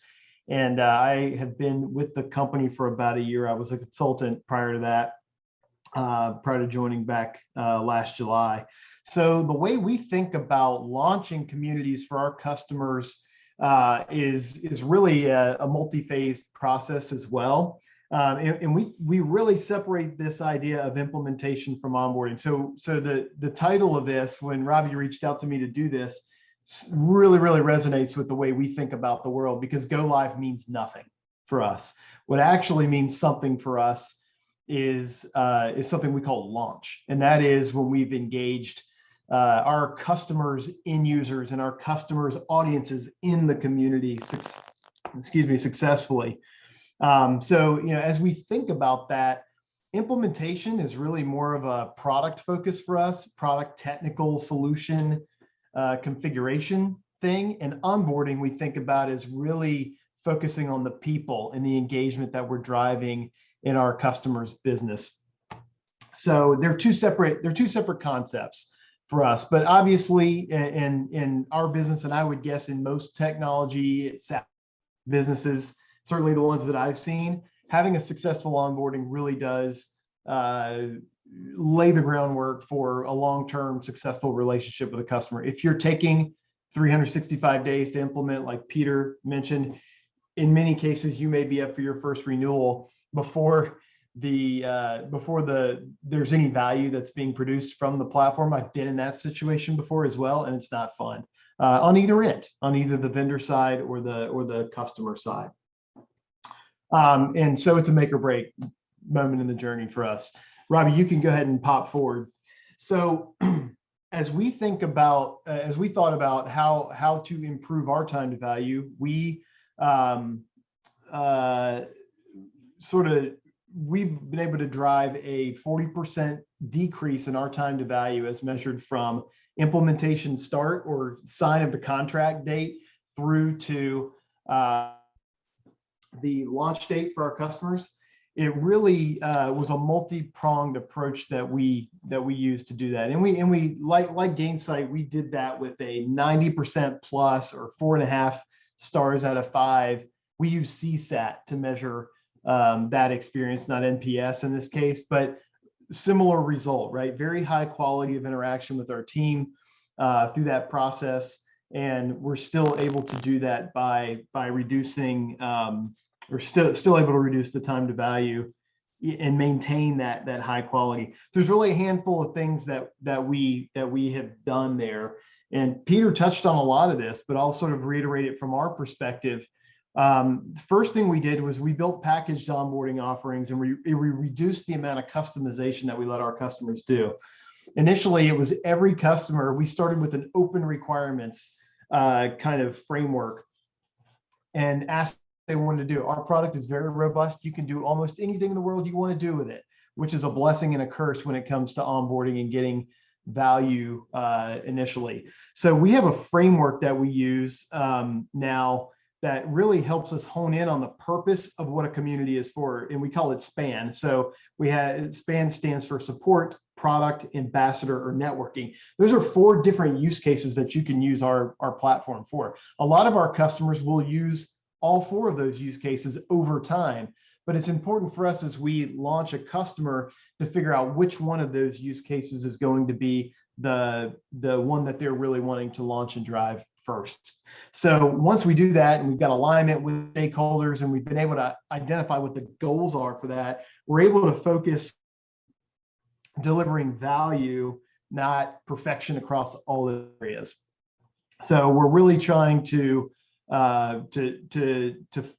And I have been with the company for about a year. I was a consultant prior to that, prior to joining back last July. So the way we think about launching communities for our customers is really a multi-phased process as well. And we really separate this idea of implementation from onboarding. So the title of this, when Robbie reached out to me to do this, really resonates with the way we think about the world, because go live means nothing for us. What actually means something for us is something we call launch. And that is when we've engaged our customers, end users, and our customers' audiences in the community, successfully. So, as we think about that, implementation is really more of a product focus for us, product technical solution configuration thing. And onboarding, we think about as really focusing on the people and the engagement that we're driving in our customers' business. So they're two separate concepts for us. But obviously, in our business, and I would guess in most technology businesses, certainly the ones that I've seen, having a successful onboarding really does lay the groundwork for a long-term successful relationship with a customer. If you're taking 365 days to implement, like Peter mentioned, in many cases, you may be up for your first renewal before there's any value that's being produced from the platform. I've been in that situation before as well, and it's not fun on either end, on either the vendor side or the customer side. And so it's a make or break moment in the journey for us. Robbie, you can go ahead and pop forward. So as we think about, as we thought about how to improve our time to value, we we've been able to drive a 40% decrease in our time to value as measured from implementation start or sign of the contract date through to the launch date for our customers. It really was a multi-pronged approach that we used to do that. And we like Gainsight, we did that with a 90% plus or 4.5 stars out of 5. We use CSAT to measure that experience, not NPS in this case, but similar result, right? Very high quality of interaction with our team through that process. And we're still able to do that by reducing, we're still able to reduce the time to value and maintain that high quality. There's really a handful of things that we have done there. And Peter touched on a lot of this, but I'll sort of reiterate it from our perspective. First thing we did was we built packaged onboarding offerings, and we reduced the amount of customization that we let our customers do. Initially, it was every customer. We started with an open requirements kind of framework and asked what they wanted to do. Our product is very robust. You can do almost anything in the world you want to do with it, which is a blessing and a curse when it comes to onboarding and getting value initially. So we have a framework that we use now that really helps us hone in on the purpose of what a community is for, and we call it SPAN. So SPAN stands for support, product, ambassador, or networking. Those are 4 different use cases that you can use our platform for. A lot of our customers will use all 4 of those use cases over time, but it's important for us as we launch a customer to figure out which one of those use cases is going to be the one that they're really wanting to launch and drive first. So once we do that and we've got alignment with stakeholders and we've been able to identify what the goals are for that, we're able to focus delivering value, not perfection across all the areas. So we're really trying to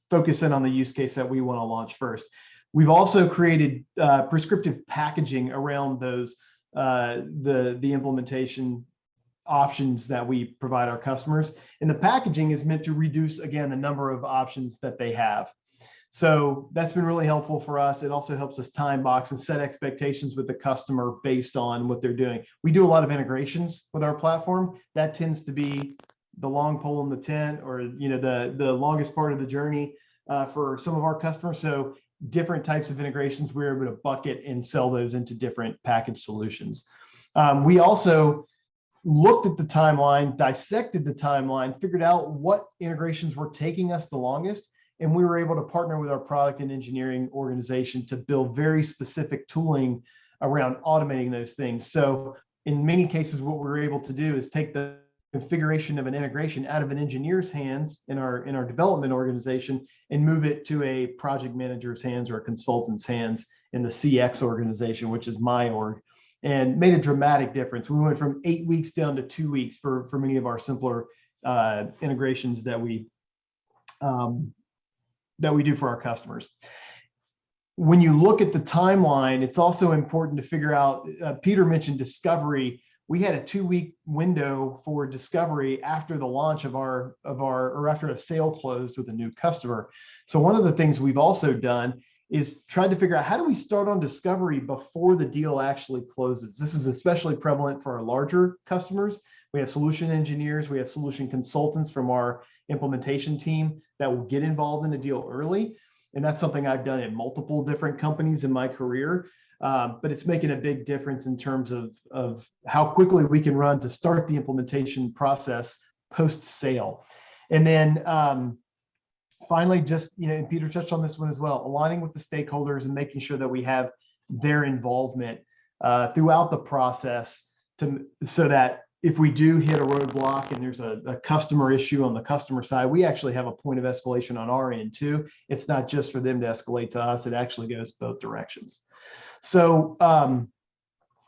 focus in on the use case that we want to launch first. We've also created prescriptive packaging around those the implementation options that we provide our customers. And the packaging is meant to reduce, again, the number of options that they have. So that's been really helpful for us. It also helps us time box and set expectations with the customer based on what they're doing. We do a lot of integrations with our platform. That tends to be the long pole in the tent, or the longest part of the journey for some of our customers. So different types of integrations, we're able to bucket and sell those into different package solutions. We also looked at the timeline, dissected the timeline, figured out what integrations were taking us the longest, and we were able to partner with our product and engineering organization to build very specific tooling around automating those things. So in many cases, what we were able to do is take the configuration of an integration out of an engineer's hands in our development organization and move it to a project manager's hands or a consultant's hands in the CX organization, which is my org, and made a dramatic difference. We went from 8 weeks down to 2 weeks for many of our simpler integrations that we do for our customers. When you look at the timeline, it's also important to figure out, Peter mentioned discovery. We had a 2-week window for discovery after the launch or after a sale closed with a new customer. So one of the things we've also done is tried to figure out, how do we start on discovery before the deal actually closes? This is especially prevalent for our larger customers. We have solution engineers, we have solution consultants from our implementation team that will get involved in the deal early. And that's something I've done in multiple different companies in my career. But it's making a big difference in terms of how quickly we can run to start the implementation process post-sale. And then finally, just, and Peter touched on this one as well, aligning with the stakeholders and making sure that we have their involvement throughout the process so that if we do hit a roadblock and there's a customer issue on the customer side, we actually have a point of escalation on our end too. It's not just for them to escalate to us, it actually goes both directions. So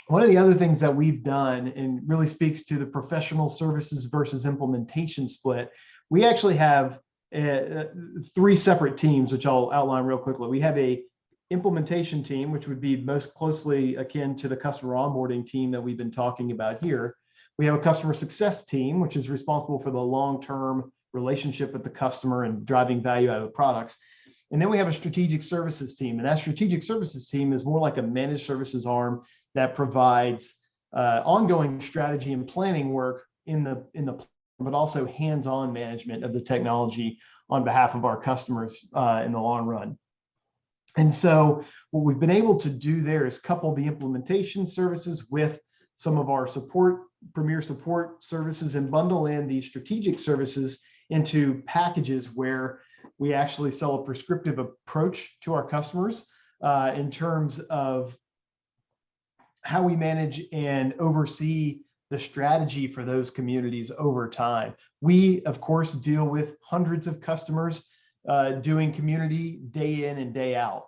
one of the other things that we've done, and really speaks to the professional services versus implementation split, we actually have 3 separate teams, which I'll outline real quickly. We have a implementation team, which would be most closely akin to the customer onboarding team that we've been talking about here. We have a customer success team, which is responsible for the long-term relationship with the customer and driving value out of the products. And then we have a strategic services team. And that strategic services team is more like a managed services arm that provides ongoing strategy and planning work in the but also hands-on management of the technology on behalf of our customers in the long run. And so what we've been able to do there is couple the implementation services with some of our premier support services and bundle in these strategic services into packages where we actually sell a prescriptive approach to our customers in terms of how we manage and oversee the strategy for those communities over time. We, of course, deal with hundreds of customers doing community day in and day out.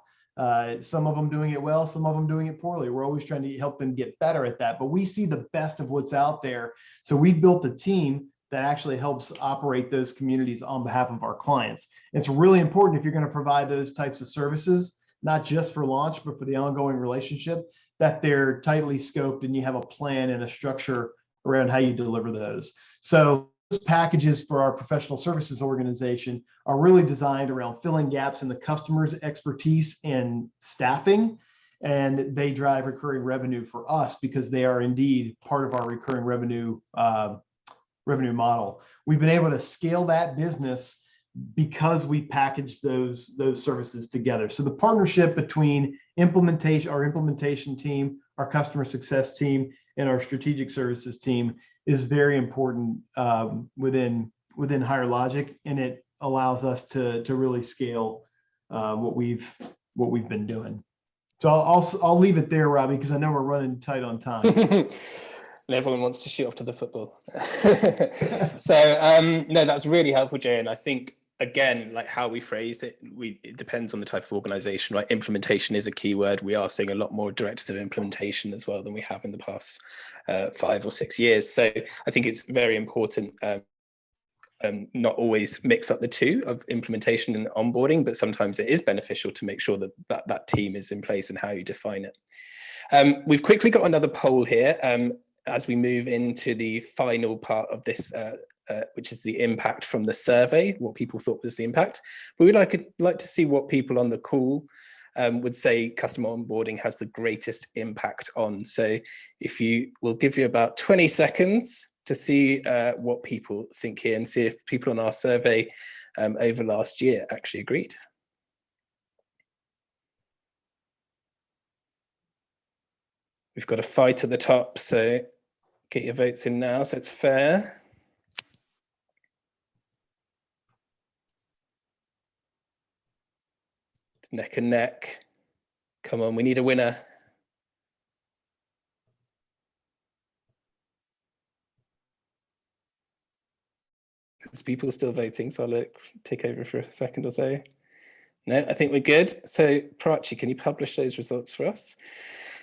Some of them doing it well, some of them doing it poorly. We're always trying to help them get better at that, but we see the best of what's out there. So we've built a team that actually helps operate those communities on behalf of our clients. It's really important if you're going to provide those types of services, not just for launch, but for the ongoing relationship, that they're tightly scoped and you have a plan and a structure around how you deliver those. So those packages for our professional services organization are really designed around filling gaps in the customer's expertise and staffing, and they drive recurring revenue for us because they are indeed part of our recurring revenue model. We've been able to scale that business because we package those services together. So the partnership between our implementation team, our customer success team, and our strategic services team is very important within Higher Logic, and it allows us to really scale what we've been doing. So I'll leave it there, Robbie, because I know we're running tight on time. And everyone wants to shoot off to the football. So no, that's really helpful, Jay. And I think, again, like how we phrase it, it depends on the type of organization, right? Implementation is a key word. We are seeing a lot more directors of implementation as well than we have in the past 5 or 6 years. So I think it's very important not always mix up the two of implementation and onboarding, but sometimes it is beneficial to make sure that team is in place and how you define it. We've quickly got another poll here as we move into the final part of this, which is the impact from the survey, what people thought was the impact. But we'd like to see what people on the call would say customer onboarding has the greatest impact on. So if we'll give you about 20 seconds to see what people think here and see if people on our survey over last year actually agreed. We've got a fight at the top, so get your votes in now so it's fair. It's neck and neck. Come on, we need a winner. There's people still voting, so I'll take over for a second or so. No, I think we're good. So Prachi, can you publish those results for us?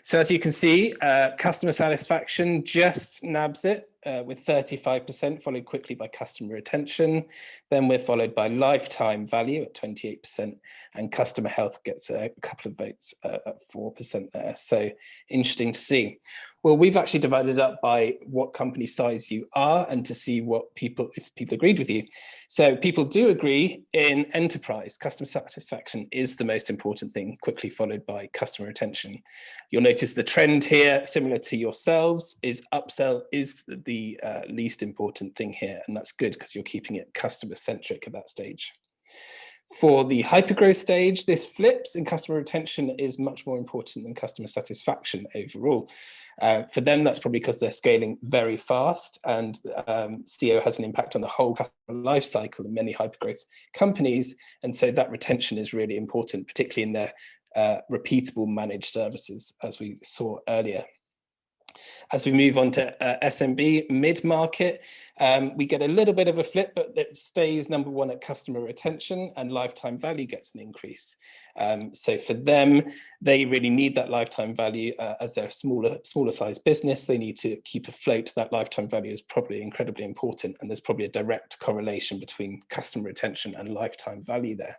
So as you can see, customer satisfaction just nabs it with 35%, followed quickly by customer retention. Then we're followed by lifetime value at 28%, and customer health gets a couple of votes at 4% there. So interesting to see. Well, we've actually divided it up by what company size you are and to see if people agreed with you. So people do agree in enterprise. Customer satisfaction is the most important thing, quickly followed by customer retention. You'll notice the trend here, similar to yourselves, is upsell is the least important thing here. And that's good because you're keeping it customer centric at that stage. For the hypergrowth stage, this flips and customer retention is much more important than customer satisfaction overall. For them, that's probably because they're scaling very fast, and CEO has an impact on the whole customer life cycle in many hypergrowth companies. And so that retention is really important, particularly in their repeatable managed services, as we saw earlier. As we move on to SMB mid-market, we get a little bit of a flip, but it stays number one at customer retention, and lifetime value gets an increase. So for them, they really need that lifetime value as they're a smaller size business. They need to keep afloat. That lifetime value is probably incredibly important, and there's probably a direct correlation between customer retention and lifetime value there.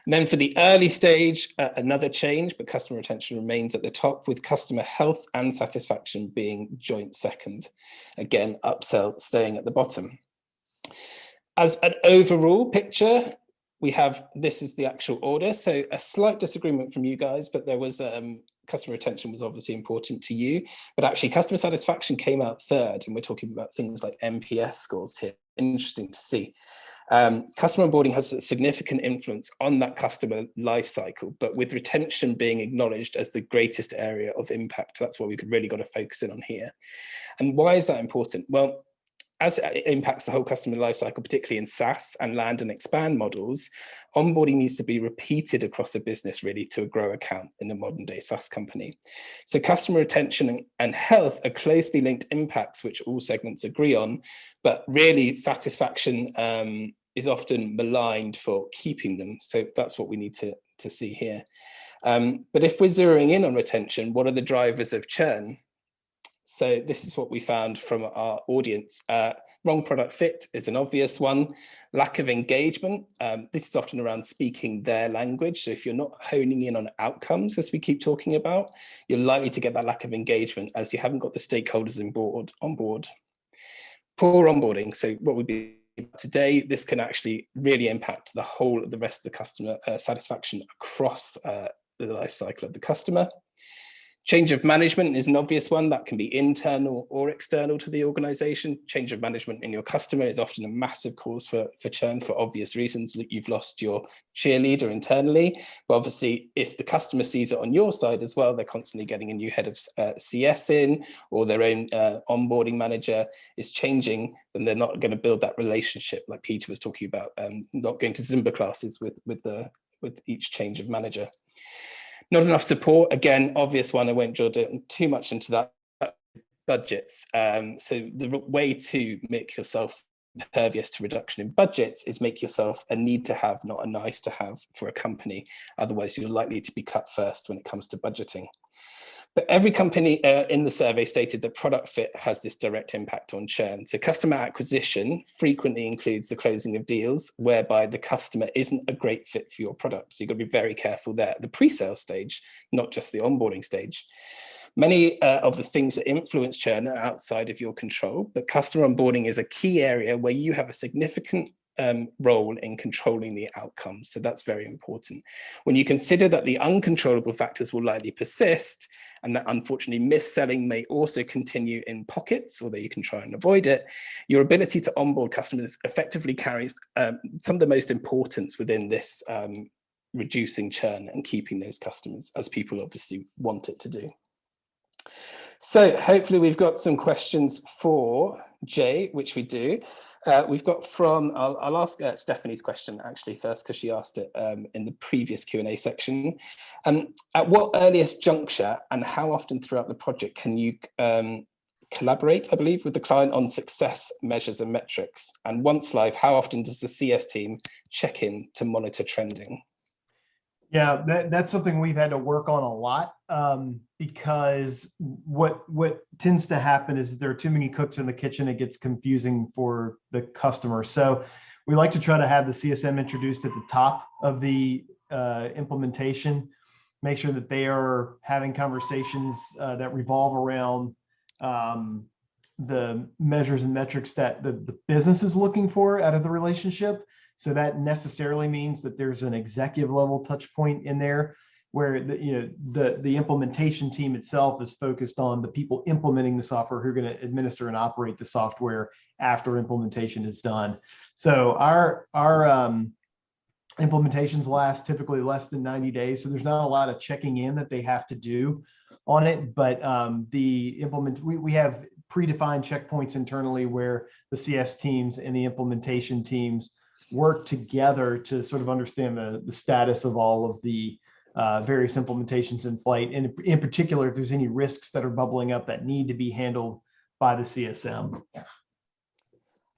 And then for the early stage, another change, but customer retention remains at the top, with customer health and satisfaction being joint second. Again, upsell staying at the bottom. As an overall picture, we have, this is the actual order. So a slight disagreement from you guys, but there was customer retention was obviously important to you, but actually customer satisfaction came out third, and we're talking about things like NPS scores here. Interesting to see. Customer onboarding has a significant influence on that customer life cycle, but with retention being acknowledged as the greatest area of impact. That's what we could really got to focus in on here. And why is that important? Well, as it impacts the whole customer lifecycle, particularly in SaaS and land and expand models, onboarding needs to be repeated across a business really to a grow account in a modern day SaaS company. So customer retention and health are closely linked impacts, which all segments agree on, but really satisfaction is often maligned for keeping them. So that's what we need to see here. But if we're zeroing in on retention, what are the drivers of churn? So this is what we found from our audience. Wrong product fit is an obvious one. Lack of engagement. This is often around speaking their language. So if you're not honing in on outcomes, as we keep talking about, you're likely to get that lack of engagement as you haven't got the stakeholders on board. Poor onboarding. So what would be today, this can actually really impact the whole of the rest of the customer satisfaction across the life cycle of the customer. Change of management is an obvious one that can be internal or external to the organization. Change of management in your customer is often a massive cause for churn for obvious reasons. You've lost your cheerleader internally, but obviously if the customer sees it on your side as well, they're constantly getting a new head of CS in, or their own onboarding manager is changing, then they're not going to build that relationship like Peter was talking about, not going to Zumba classes with each change of manager. Not enough support, again, obvious one, I won't drill too much into that. Budgets. So the way to make yourself impervious to reduction in budgets is make yourself a need to have, not a nice to have for a company. Otherwise, you're likely to be cut first when it comes to budgeting. But every company in the survey stated that product fit has this direct impact on churn. So customer acquisition frequently includes the closing of deals whereby the customer isn't a great fit for your product. So you've got to be very careful there at the pre-sale stage, not just the onboarding stage. Many of the things that influence churn are outside of your control, but customer onboarding is a key area where you have a significant role in controlling the outcomes. So that's very important. When you consider that the uncontrollable factors will likely persist, and that unfortunately mis-selling may also continue in pockets, although you can try and avoid it, your ability to onboard customers effectively carries some of the most importance within this reducing churn and keeping those customers, as people obviously want it to do. So hopefully we've got some questions for Jay, which we do. We've got from, I'll ask Stephanie's question actually first, because she asked it in the previous Q&A section. At what earliest juncture and how often throughout the project can you collaborate, I believe, with the client on success measures and metrics? And once live, how often does the CS team check in to monitor trending? Yeah, that's something we've had to work on a lot, because what tends to happen is there are too many cooks in the kitchen. It gets confusing for the customer. So we like to try to have the CSM introduced at the top of the implementation, make sure that they are having conversations that revolve around the measures and metrics that the business is looking for out of the relationship. So that necessarily means that there's an executive level touch point in there where the implementation team itself is focused on the people implementing the software who are going to administer and operate the software after implementation is done. So our implementations last typically less than 90 days. So there's not a lot of checking in that they have to do on it, but we have predefined checkpoints internally where the CS teams and the implementation teams work together to sort of understand the status of all of the various implementations in flight. And in particular, if there's any risks that are bubbling up that need to be handled by the CSM.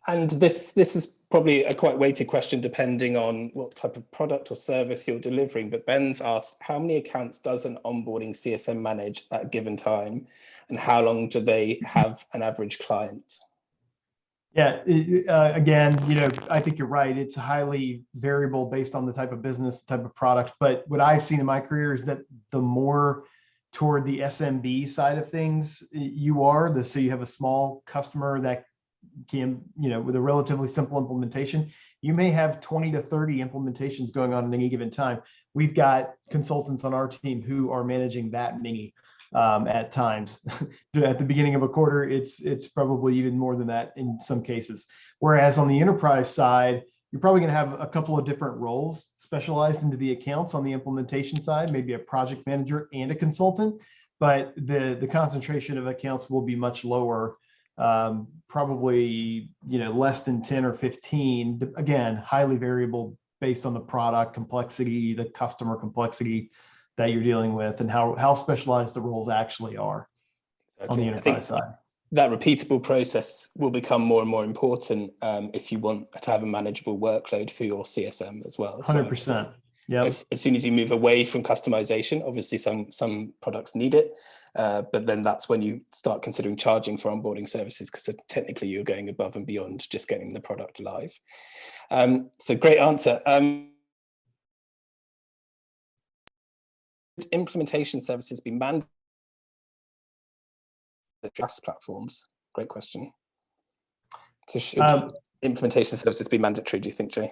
And this is probably a quite weighted question depending on what type of product or service you're delivering. But Ben's asked, how many accounts does an onboarding CSM manage at a given time? And how long do they have an average client? Yeah, again, I think you're right. It's highly variable based on the type of business, the type of product. But what I've seen in my career is that the more toward the SMB side of things you are, so you have a small customer that can, with a relatively simple implementation, you may have 20 to 30 implementations going on at any given time. We've got consultants on our team who are managing that many at times. At the beginning of a quarter, it's probably even more than that in some cases. Whereas on the enterprise side, you're probably going to have a couple of different roles specialized into the accounts on the implementation side, maybe a project manager and a consultant, but the concentration of accounts will be much lower, probably less than 10 or 15. Again, highly variable based on the product complexity, the customer complexity that you're dealing with, and how specialized the roles actually are on the enterprise side. That repeatable process will become more and more important if you want to have a manageable workload for your CSM as well. 100%. Yeah. As soon as you move away from customization, obviously some products need it, but then that's when you start considering charging for onboarding services, because technically you're going above and beyond just getting the product live. So great answer. Implementation services be mandated the trust platforms? Great question. So should implementation services be mandatory, do you think, Jay?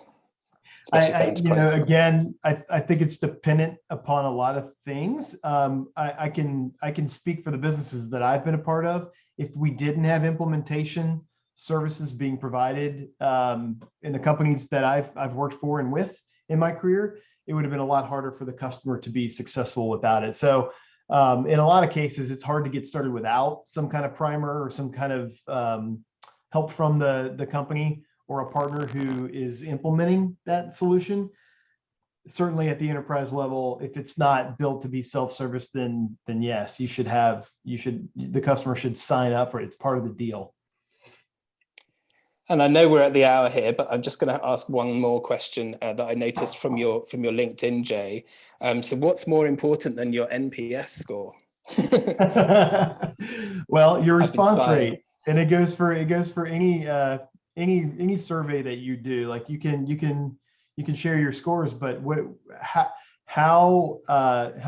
Again, I think it's dependent upon a lot of things. I can speak for the businesses that I've been a part of. If we didn't have implementation services being provided in the companies that I've worked for and with in my career, it would have been a lot harder for the customer to be successful without it. So in a lot of cases, it's hard to get started without some kind of primer or some kind of help from the company or a partner who is implementing that solution. Certainly at the enterprise level, if it's not built to be self-service, then yes, the customer should sign up for it. It's part of the deal. And I know we're at the hour here, but I'm just going to ask one more question that I noticed from your LinkedIn, Jay. So what's more important than your NPS score? Well, your response rate, and it goes for any survey that you do. Like you can share your scores, but how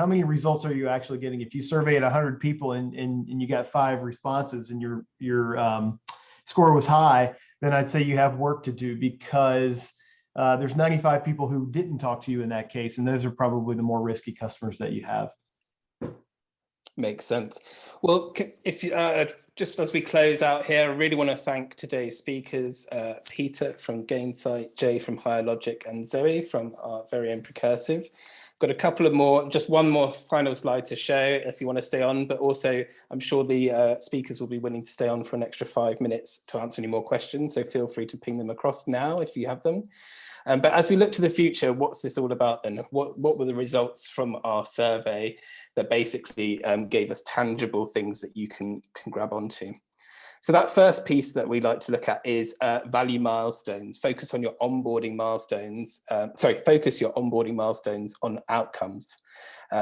many results are you actually getting? If you surveyed 100 people and you got 5 responses and your score was high, then I'd say you have work to do, because there's 95 people who didn't talk to you in that case, and those are probably the more risky customers that you have. Makes sense. Well, if just as we close out here, I really want to thank today's speakers, Peter from Gainsight, Jay from Higher Logic, and Zoe from our very own Precursive. Got a couple of more, just one more final slide to show if you want to stay on, but also I'm sure the speakers will be willing to stay on for an extra 5 minutes to answer any more questions. So feel free to ping them across now if you have them. But as we look to the future, what's this all about then? What were the results from our survey that basically gave us tangible things that you can grab onto? So that first piece that we like to look at is value milestones. Focus on your onboarding milestones. Focus your onboarding milestones on outcomes.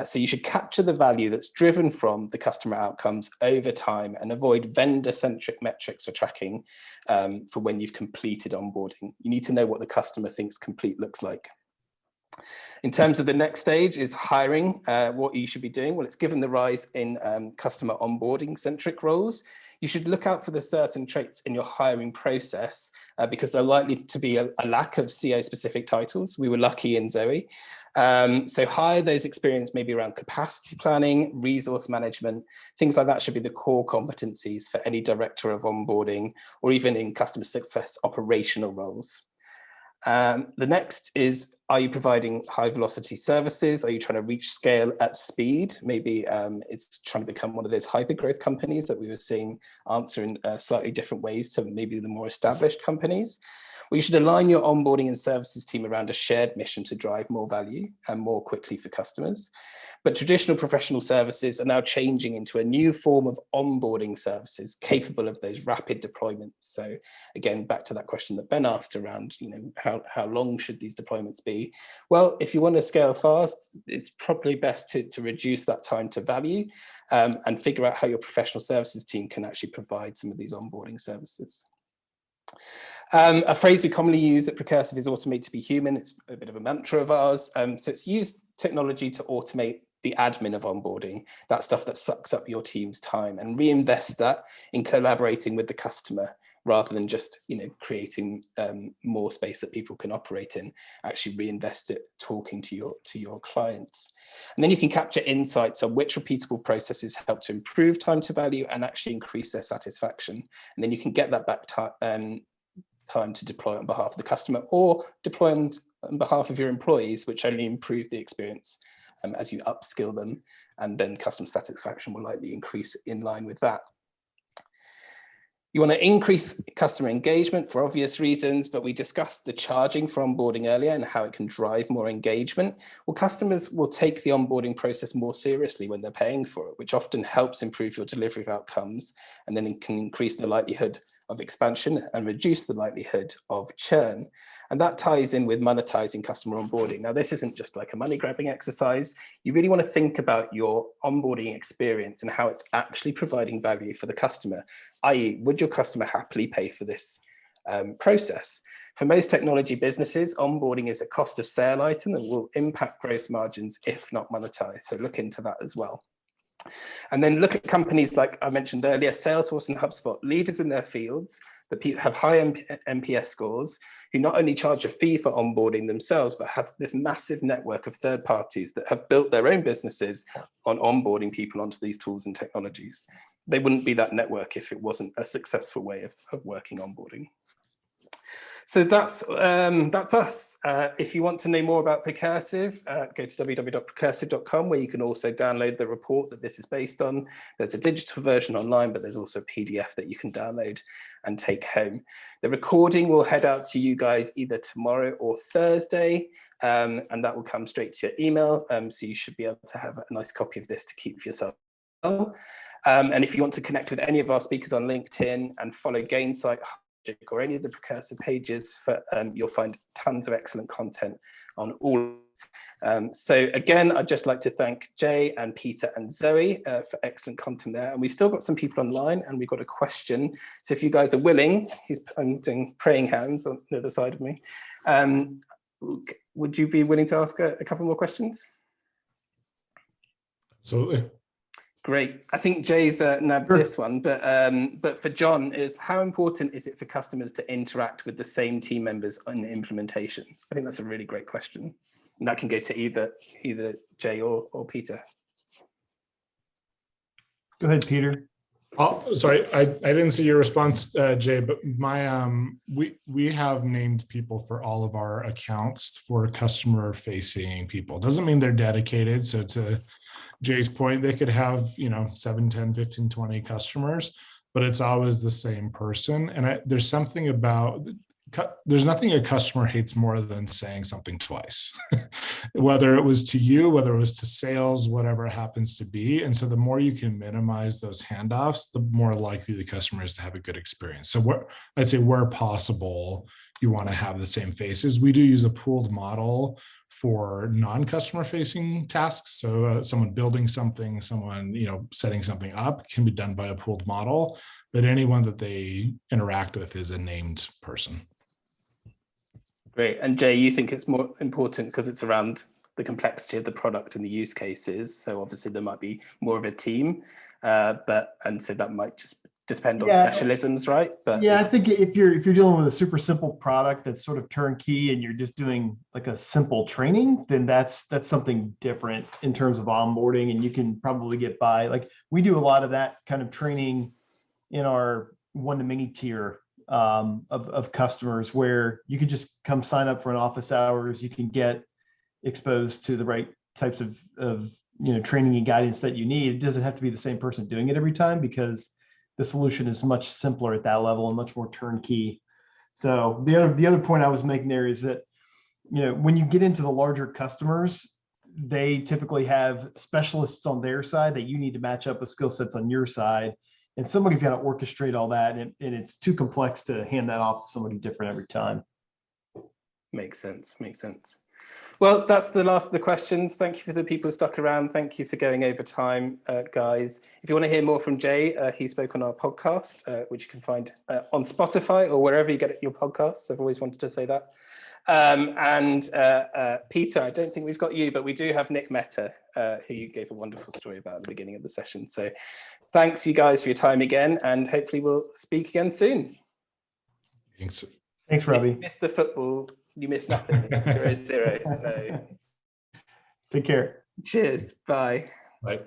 So you should capture the value that's driven from the customer outcomes over time and avoid vendor-centric metrics for tracking for when you've completed onboarding. You need to know what the customer thinks complete looks like. In terms of the next stage is hiring, what you should be doing. Well, it's given the rise in customer onboarding centric roles. You should look out for the certain traits in your hiring process because they're likely to be a lack of CO specific titles. We were lucky in Zoe. So hire those experience maybe around capacity planning, resource management, things like that should be the core competencies for any director of onboarding or even in customer success operational roles. The next is, are you providing high velocity services? Are you trying to reach scale at speed? Maybe it's trying to become one of those hyper growth companies that we were seeing answer in slightly different ways to maybe the more established companies. Well, you should align your onboarding and services team around a shared mission to drive more value and more quickly for customers. But traditional professional services are now changing into a new form of onboarding services capable of those rapid deployments. So again, back to that question that Ben asked around, how long should these deployments be? Well, if you want to scale fast, it's probably best to reduce that time to value and figure out how your professional services team can actually provide some of these onboarding services. A phrase we commonly use at Precursive is automate to be human. It's a bit of a mantra of ours. So it's used technology to automate the admin of onboarding, that stuff that sucks up your team's time, and reinvest that in collaborating with the customer rather than just, you know, creating more space that people can operate in. Actually reinvest it talking to your clients. And then you can capture insights on which repeatable processes help to improve time to value and actually increase their satisfaction. And then you can get that back time to deploy on behalf of the customer or deploy on behalf of your employees, which only improve the experience as you upskill them, and then customer satisfaction will likely increase in line with that. You want to increase customer engagement for obvious reasons, but we discussed the charging for onboarding earlier and how it can drive more engagement. Well, customers will take the onboarding process more seriously when they're paying for it, which often helps improve your delivery of outcomes, and then it can increase the likelihood of expansion and reduce the likelihood of churn. And that ties in with monetizing customer onboarding. Now, this isn't just like a money grabbing exercise. You really want to think about your onboarding experience and how it's actually providing value for the customer, i.e., would your customer happily pay for this process? For most technology businesses, onboarding is a cost of sale item that will impact gross margins if not monetized. So look into that as well. And then look at companies like I mentioned earlier, Salesforce and HubSpot, leaders in their fields that have high NPS scores, who not only charge a fee for onboarding themselves, but have this massive network of third parties that have built their own businesses on onboarding people onto these tools and technologies. They wouldn't be that network if it wasn't a successful way of working onboarding. So that's us. If you want to know more about Precursive, go to www.precursive.com, where you can also download the report that this is based on. There's a digital version online, but there's also a PDF that you can download and take home. The recording will head out to you guys either tomorrow or Thursday, and that will come straight to your email. So you should be able to have a nice copy of this to keep for yourself. And if you want to connect with any of our speakers on LinkedIn and follow Gainsight or any of the Precursive pages, you'll find tons of excellent content on all. So again, I'd just like to thank Jay and Peter and Zoe for excellent content there. And we've still got some people online, and we've got a question. So if you guys are willing, I'm doing praying hands on the other side of me. Would you be willing to ask a couple more questions? Absolutely. Great. I think Jay's nabbed this one, but for John, is how important is it for customers to interact with the same team members on the implementation? I think that's a really great question. And that can go to either Jay or Peter. Go ahead, Peter. Oh, sorry, I didn't see your response, Jay, but my we have named people for all of our accounts for customer facing people. Doesn't mean they're dedicated. So to Jay's point, they could have, 7, 10, 15, 20 customers, but it's always the same person. And there's something about, there's nothing a customer hates more than saying something twice, whether it was to you, whether it was to sales, whatever it happens to be. And so the more you can minimize those handoffs, the more likely the customer is to have a good experience. So I'd say where possible, you want to have the same faces. We do use a pooled model for non-customer facing tasks. So someone building something, someone, setting something up can be done by a pooled model, but anyone that they interact with is a named person. Great. And Jay, you think it's more important because it's around the complexity of the product and the use cases. So obviously there might be more of a team, and so that might just depend on specialisms, right? But yeah, I think if you're dealing with a super simple product that's sort of turnkey and you're just doing like a simple training, then that's something different in terms of onboarding, and you can probably get by. Like we do a lot of that kind of training in our one-to-many tier of customers, where you can just come sign up for an office hours. You can get exposed to the right types of training and guidance that you need. It doesn't have to be the same person doing it every time, because the solution is much simpler at that level and much more turnkey. So the other point I was making there is that, when you get into the larger customers, they typically have specialists on their side that you need to match up with skill sets on your side. And somebody's got to orchestrate all that. And it's too complex to hand that off to somebody different every time. Makes sense. Makes sense. Well, that's the last of the questions. Thank you for the people who stuck around. Thank you for going over time, guys. If you want to hear more from Jay, he spoke on our podcast, which you can find on Spotify or wherever you get your podcasts. I've always wanted to say that. Peter, I don't think we've got you, but we do have Nick Mehta, who you gave a wonderful story about at the beginning of the session. So thanks you guys for your time again, and hopefully we'll speak again soon. Thanks. Thanks, Robbie. If you missed the football, you missed nothing. 0-0. So Take care. cheers. Bye. Bye.